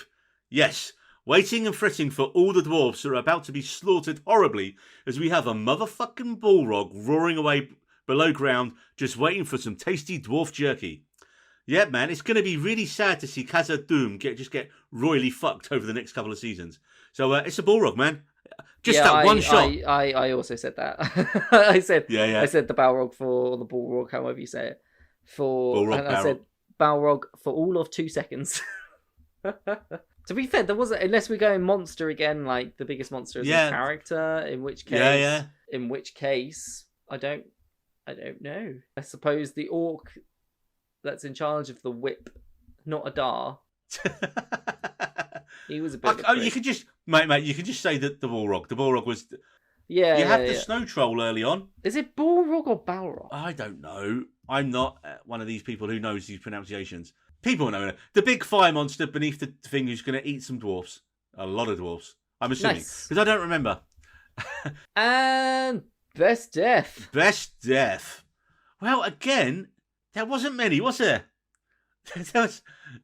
Yes, waiting and fretting for all the dwarfs that are about to be slaughtered horribly as we have a motherfucking Balrog roaring away below ground just waiting for some tasty dwarf jerky. Yeah, man, it's going to be really sad to see Khazad Dûm get royally fucked over the next couple of seasons. So it's a Balrog, man. Just one shot. I also said that. I said Yeah. I said the Balrog or the Balrog, however you say it. I said Balrog for all of 2 seconds. To be fair, there wasn't, unless we're going monster again, like the biggest monster as a character, in which case I don't know. I suppose the orc that's in charge of the whip, not Adar. He was a bit. You could just, mate. You could just say that the Balrog. The Balrog was. Yeah. You had the snow troll early on. Is it Balrog or Balrog? I don't know. I'm not one of these people who knows these pronunciations. People know it. The big fire monster beneath the thing who's going to eat some dwarfs. A lot of dwarfs. I'm assuming because I don't remember. And best death. Best death. Well, again, there wasn't many, was there?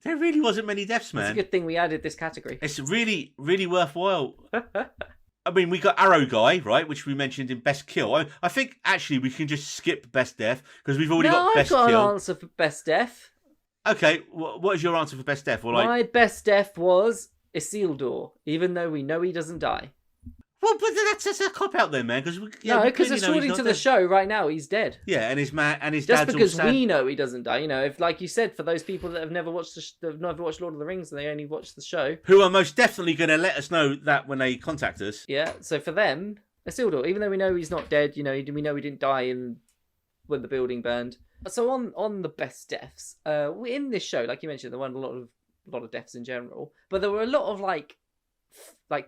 There really wasn't many deaths, man. It's a good thing we added this category. It's really, really worthwhile. I mean, we got Arrow Guy, right, which we mentioned in Best Kill. I think, actually, we can just skip Best Death, because we've already got Best Kill. I've got an answer for Best Death. Okay, what is your answer for Best Death? My Best Death was Isildur, even though we know he doesn't die. Well, but that's a cop-out then, man. Because according to the show, right now, he's dead. Yeah, and his dad's just because all sad. we know he doesn't die. If, like you said, for those people that have never watched Lord of the Rings and they only watched the show, who are most definitely going to let us know that when they contact us. Yeah, so for them, Isildur, even though we know he's not dead, we know he didn't die when the building burned. So on the best deaths, in this show, like you mentioned, there weren't a lot of deaths in general, but there were a lot of like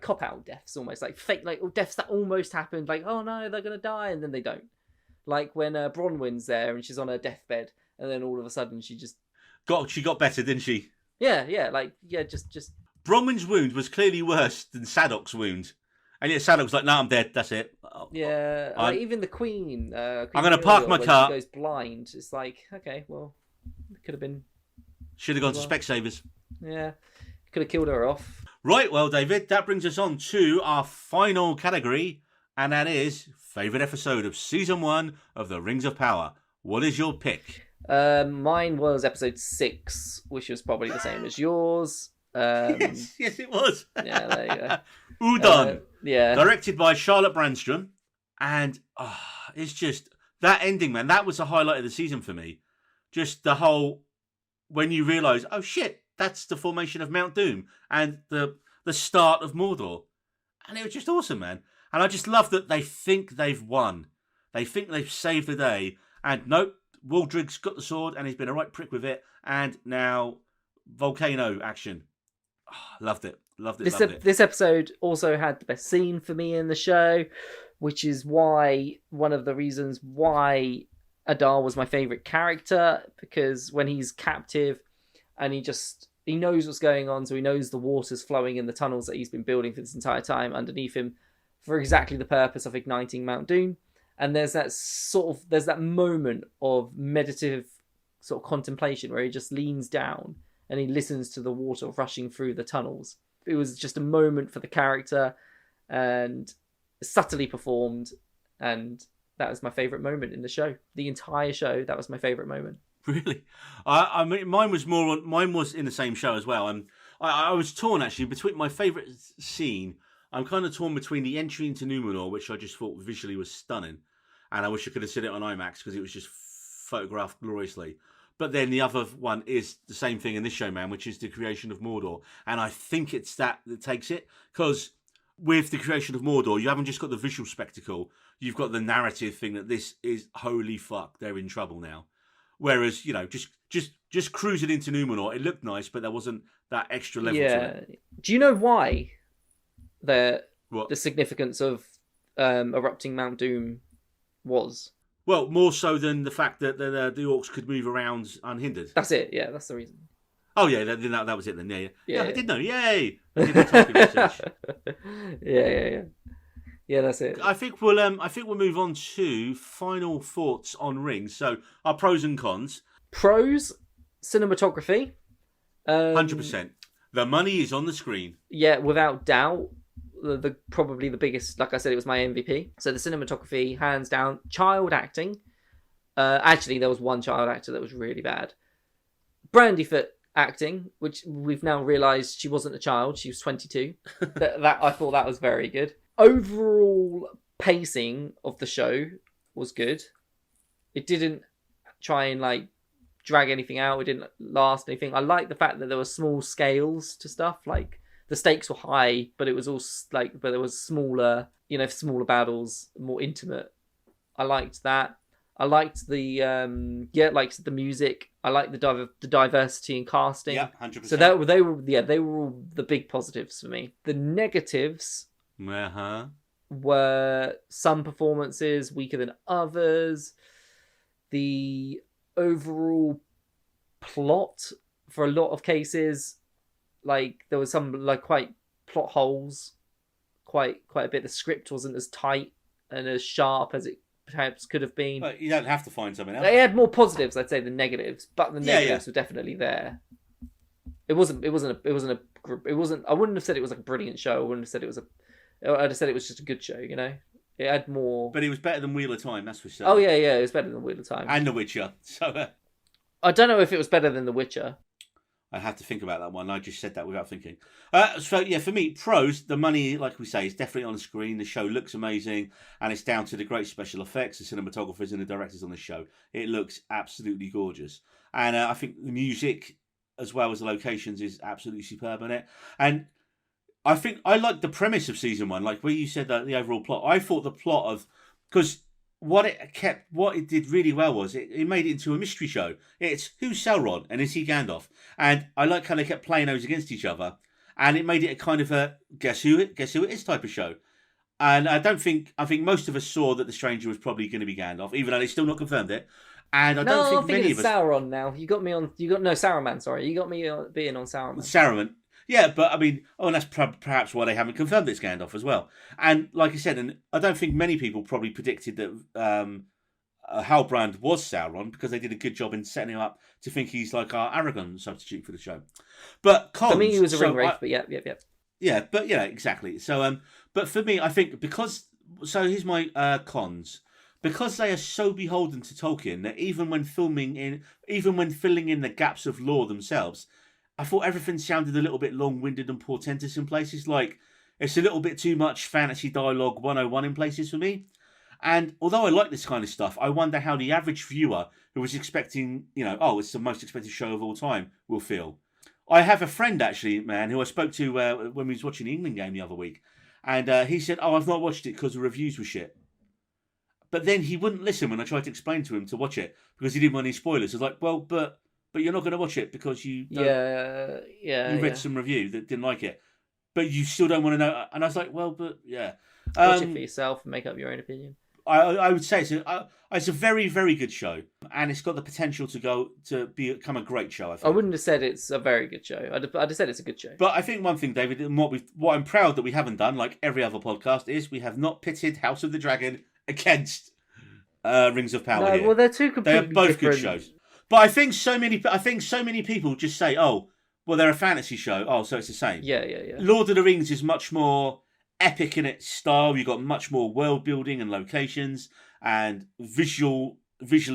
cop-out deaths, almost like fake, like deaths that almost happened, like, oh no, they're gonna die, and then they don't. Like when Bronwyn's there and she's on her deathbed, and then all of a sudden she got better, didn't she? Yeah, just Bronwyn's wound was clearly worse than Sadoc's wound, and yet Sadoc's like, "No, I'm dead. That's it." Yeah, like even the Queen. I'm gonna park my car. She goes blind. It's like, okay, well, it could have been. Should have gone to Specsavers. Yeah, could have killed her off. Right, well, David, that brings us on to our final category, and that is favourite episode of Season 1 of The Rings of Power. What is your pick? Mine was episode 6, which was probably the same as yours. Yes, it was. Yeah, there you go. Udon. Yeah. Directed by Charlotte Brandstrom. And it's just, that ending, man, that was the highlight of the season for me. Just the whole, when you realise, oh shit, that's the formation of Mount Doom and the start of Mordor. And it was just awesome, man. And I just love that they think they've won. They think they've saved the day. And nope, Waldrig's got the sword and he's been a right prick with it. And now volcano action. Loved it. Loved it. This episode also had the best scene for me in the show, which is why one of the reasons why Adar was my favourite character, because when he's captive and he knows what's going on, so he knows the water's flowing in the tunnels that he's been building for this entire time underneath him for exactly the purpose of igniting Mount Doom. And there's that moment of meditative sort of contemplation where he just leans down and he listens to the water rushing through the tunnels. It was just a moment for the character and subtly performed, and that was my favourite moment in the show. The entire show, that was my favourite moment. Really? I mean, mine was in the same show as well. I was torn, actually, between my favourite scene. I'm kind of torn between the entry into Numenor, which I just thought visually was stunning, and I wish I could have seen it on IMAX because it was just photographed gloriously. But then the other one is the same thing in this show, man, which is the creation of Mordor. And I think it's that takes it. Because with the creation of Mordor, you haven't just got the visual spectacle. You've got the narrative thing that this is, holy fuck, they're in trouble now. Whereas, just cruising into Numenor, it looked nice, but there wasn't that extra level to it. Do you know why the What? significance of erupting Mount Doom was? Well, more so than the fact that the orcs could move around unhindered. That's it. Yeah, that's the reason. Oh yeah, that was it then. Yeah, I did know. Yay! I did my Tolkien research. Yeah, that's it. I think we'll move on to final thoughts on Rings. So our pros and cons. Pros: cinematography. 100%. The money is on the screen. Yeah, without doubt. The probably the biggest, like I said, it was my MVP. So the cinematography, hands down. Child acting. Actually, there was one child actor that was really bad. Brandyfoot acting, which we've now realised she wasn't a child, she was 22. that I thought that was very good. Overall pacing of the show was good. It didn't try and drag anything out. It didn't last anything. I like the fact that there were small scales to stuff. Like the stakes were high, but it was all but there was smaller battles, more intimate. I liked that. I liked the the music. I liked the diversity in casting. Yeah, 100%. So they were all the big positives for me. The negatives were some performances weaker than others. The overall plot for a lot of cases, there was some quite plot holes, quite a bit. The script wasn't as tight and as sharp as it perhaps could have been. But you don't have to find something else. They had more positives, I'd say, than negatives, but the negatives were definitely there. It wasn't. I wouldn't have said it was a brilliant show. I wouldn't have said it was I'd have said it was just a good show. It had more. But it was better than Wheel of Time, that's for sure. Oh yeah, it was better than Wheel of Time and The Witcher. So I don't know if it was better than The Witcher. I have to think about that one. I just said that without thinking. So yeah, for me, pros, the money, like we say, is definitely on the screen. The show looks amazing, and it's down to the great special effects, the cinematographers and the directors on the show. It looks absolutely gorgeous. And I think the music, as well as the locations, is absolutely superb in it. And I think I like the premise of season one, like where you said that the overall plot. I thought the plot of, because what it did really well was it made it into a mystery show. It's who's Sauron and is he Gandalf? And I like how they kept playing those against each other, and it made it a kind of a guess who it is type of show. And I think most of us saw that the stranger was probably going to be Gandalf, even though they still not confirmed it. And I don't think many of us. Sauron now. You got me on. Saruman. Sorry, you got me being on Saruman. Saruman. Yeah, but I mean, and that's perhaps why they haven't confirmed it's Gandalf as well. And like I said, and I don't think many people probably predicted that Halbrand was Sauron, because they did a good job in setting him up to think he's like our Aragorn substitute for the show. But cons, for me, he was a ring wraith. But yeah. Yeah, but yeah, exactly. So, but for me, I think here's my cons. Because they are so beholden to Tolkien that even when filling in the gaps of lore themselves, I thought everything sounded a little bit long-winded and portentous in places. Like, it's a little bit too much fantasy dialogue 101 in places for me. And although I like this kind of stuff, I wonder how the average viewer who was expecting, it's the most expensive show of all time, will feel. I have a friend, actually, man, who I spoke to when we was watching the England game the other week. And he said, I've not watched it because the reviews were shit. But then he wouldn't listen when I tried to explain to him to watch it because he didn't want any spoilers. I was like, well, but you're not going to watch it because you read some review that didn't like it, but you still don't want to know. And I was like, well, but yeah, watch it for yourself and make up your own opinion. I would say it's a very, very good show, and it's got the potential to become a great show. I wouldn't have said it's a very good show. I'd have said it's a good show. But I think one thing, David, and what I'm proud that we haven't done, like every other podcast, is we have not pitted House of the Dragon against Rings of Power. No, well, they're two completely different. They are both different good shows. But I think so many people just say, "Oh, well, they're a fantasy show. Oh, so it's the same." Yeah. Lord of the Rings is much more epic in its style. You've got much more world building and locations, and visually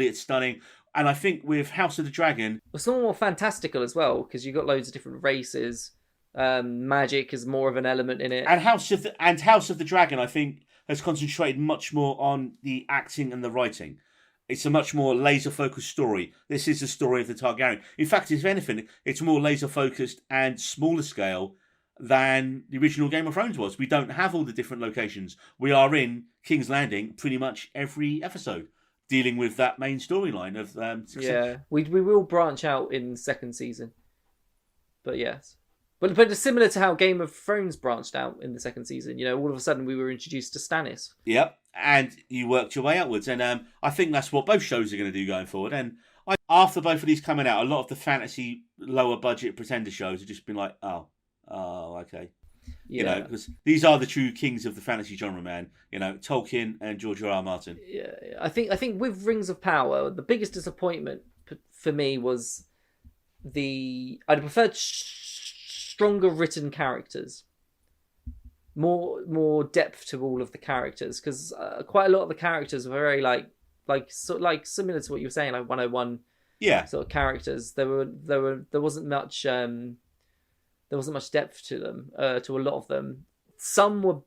it's stunning. And I think with House of the Dragon, it's more fantastical as well because you've got loads of different races. Magic is more of an element in it. And House of the Dragon, I think, has concentrated much more on the acting and the writing. It's a much more laser-focused story. This is the story of the Targaryen. In fact, if anything, it's more laser-focused and smaller scale than the original Game of Thrones was. We don't have all the different locations. We are in King's Landing pretty much every episode. dealing with that main storyline of success. Yeah, we will branch out in the second season, but yes, but it's similar to how Game of Thrones branched out in the second season. You know, all of a sudden we were introduced to Stannis. Yep, and you worked your way upwards, and I think that's what both shows are going to do going forward. And after both of these coming out, a lot of the fantasy lower budget pretender shows have just been like, oh, okay. Yeah. You know, because these are the true kings of the fantasy genre, man. You know, Tolkien and George R. R. Martin. Yeah, I think with Rings of Power, the biggest disappointment for me was I'd preferred stronger written characters, more depth to all of the characters, because quite a lot of the characters were very like similar to what you were saying, like 101 sort of characters. There wasn't much depth to them, to a lot of them. Some were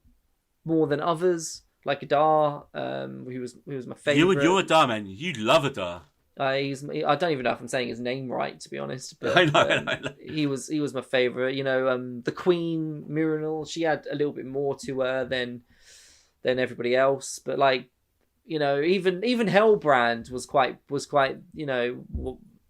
more than others, like Adar, who was my favourite. You're Adar, man. You love Adar. I don't even know if I'm saying his name right, to be honest. But I know. He was my favourite. You know, the Queen Mirinal, she had a little bit more to her than everybody else. But like, you know, even Hellbrand was quite you know,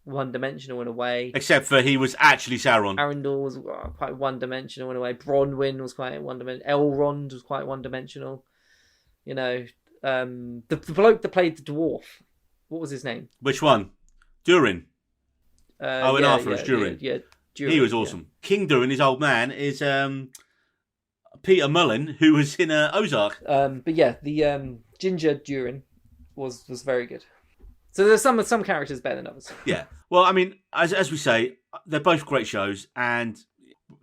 one-dimensional in a way. Except for he was actually Sauron. Arundel was quite one-dimensional in a way. Bronwyn was quite one-dimensional. Elrond was quite one-dimensional. You know, the bloke that played the dwarf, what was his name? Which one? Durin. Arthur was Durin. Yeah, Durin. He was awesome. Yeah. King Durin, his old man, is Peter Mullen, who was in Ozark. But yeah, the Ginger Durin was very good. So there's some characters better than others. Yeah. Well, I mean, as we say, they're both great shows, and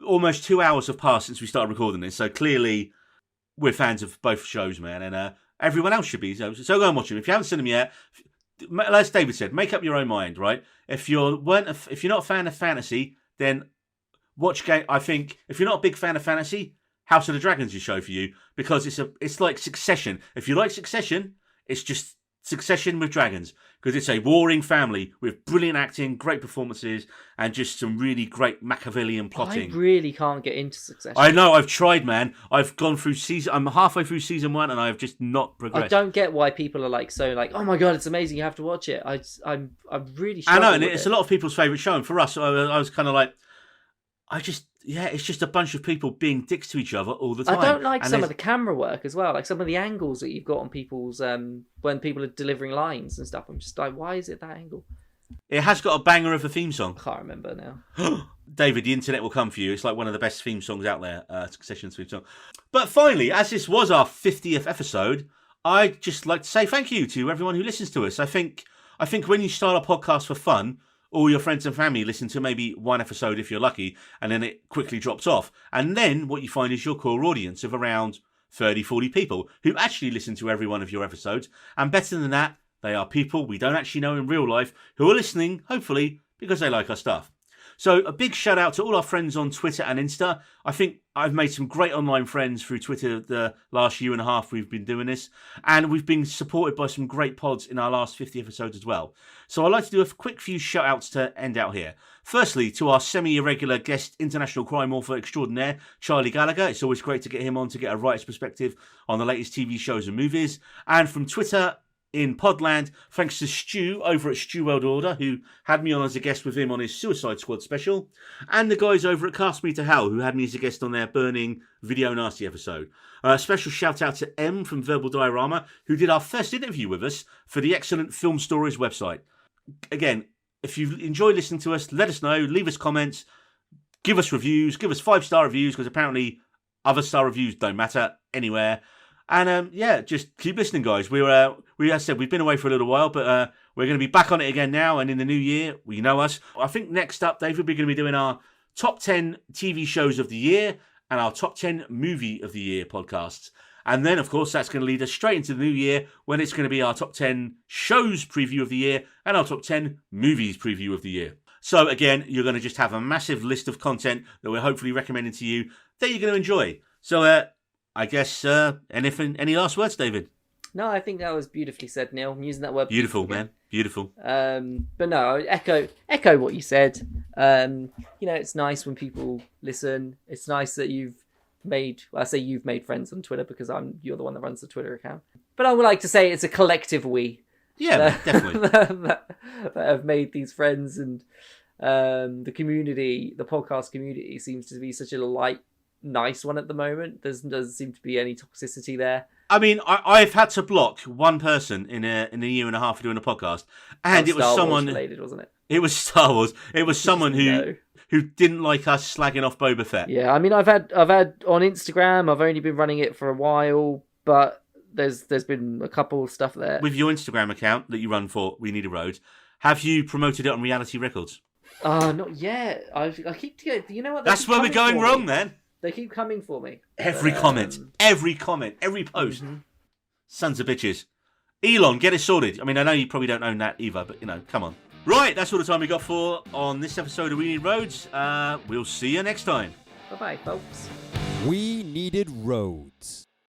almost 2 hours have passed since we started recording this. So clearly, we're fans of both shows, man, and everyone else should be. So go and watch them if you haven't seen them yet. As David said, make up your own mind, right? If you're not a fan of fantasy, then watch game. I think if you're not a big fan of fantasy, House of the Dragon's your show for you, because it's like Succession. If you like Succession, it's just Succession with dragons, because it's a warring family with brilliant acting, great performances, and just some really great Machiavellian plotting. I really can't get into Succession. I know, I've tried, man. I've gone through I'm halfway through season 1, and I've just not progressed. I don't get why people are like, oh my god, it's amazing, you have to watch it. I'm really I know, and it's a lot of people's favourite show, and for us, I was kind of like, it's just a bunch of people being dicks to each other all the time. I don't like some of the camera work as well, like some of the angles that you've got on people's when people are delivering lines and stuff. I'm just like, why is it that angle? It has got a banger of a theme song. I can't remember now. David, the internet will come for you. It's like one of the best theme songs out there, Succession's theme song. But finally, as this was our 50th episode, I'd just like to say thank you to everyone who listens to us. I think when you start a podcast for fun, all your friends and family listen to maybe one episode if you're lucky, and then it quickly drops off. And then what you find is your core audience of around 30, 40 people who actually listen to every one of your episodes. And better than that, they are people we don't actually know in real life who are listening, hopefully, because they like our stuff. So a big shout out to all our friends on Twitter and Insta. I think I've made some great online friends through Twitter the last year and a half we've been doing this. And we've been supported by some great pods in our last 50 episodes as well. So I'd like to do a quick few shout outs to end out here. Firstly, to our semi-irregular guest international crime author extraordinaire, Charlie Gallagher. It's always great to get him on to get a writer's perspective on the latest TV shows and movies. And from Twitter in Podland, thanks to Stu over at Stu World Order, who had me on as a guest with him on his Suicide Squad special, and the guys over at Cast Me to Hell, who had me as a guest on their Burning Video Nasty episode. A special shout out to M from Verbal Diorama, who did our first interview with us for the excellent Film Stories website. Again, if you enjoy listening to us, let us know, leave us comments, give us reviews, give us 5-star reviews, because apparently other star reviews don't matter anywhere. And just keep listening, guys. As I said, we've been away for a little while, but we're going to be back on it again now. And in the new year, you know us. I think next up, David, we're going to be doing our top 10 TV shows of the year and our top 10 movie of the year podcasts. And then, of course, that's going to lead us straight into the new year, when it's going to be our top 10 shows preview of the year and our top 10 movies preview of the year. So again, you're going to just have a massive list of content that we're hopefully recommending to you that you're going to enjoy. So I guess, any last words, David? No, I think that was beautifully said, Neil. I'm using that word. Beautiful, man. Beautiful. But no, echo what you said. It's nice when people listen. It's nice that you've made friends on Twitter, because you're the one that runs the Twitter account. But I would like to say it's a collective we. Yeah, definitely. that have made these friends, and the community, the podcast community, seems to be such a light, nice one at the moment. There doesn't seem to be any toxicity there. I mean, I've had to block one person in a year and a half of doing a podcast, and it was Star someone Wars related, wasn't it? It was Star Wars. It was someone No. who didn't like us slagging off Boba Fett. Yeah, I mean, I've had on Instagram. I've only been running it for a while, but there's been a couple of stuff there. With your Instagram account that you run for We Need a Road, have you promoted it on Reality Records? Not yet. I keep getting. You know what? That's where we're going wrong, then. They keep coming for me. Every comment, every post. Mm-hmm. Sons of bitches. Elon, get it sorted. I mean, I know you probably don't own that either, but, come on. Right, that's all the time we got for on this episode of We Need Roads. We'll see you next time. Bye-bye, folks. We Needed Roads.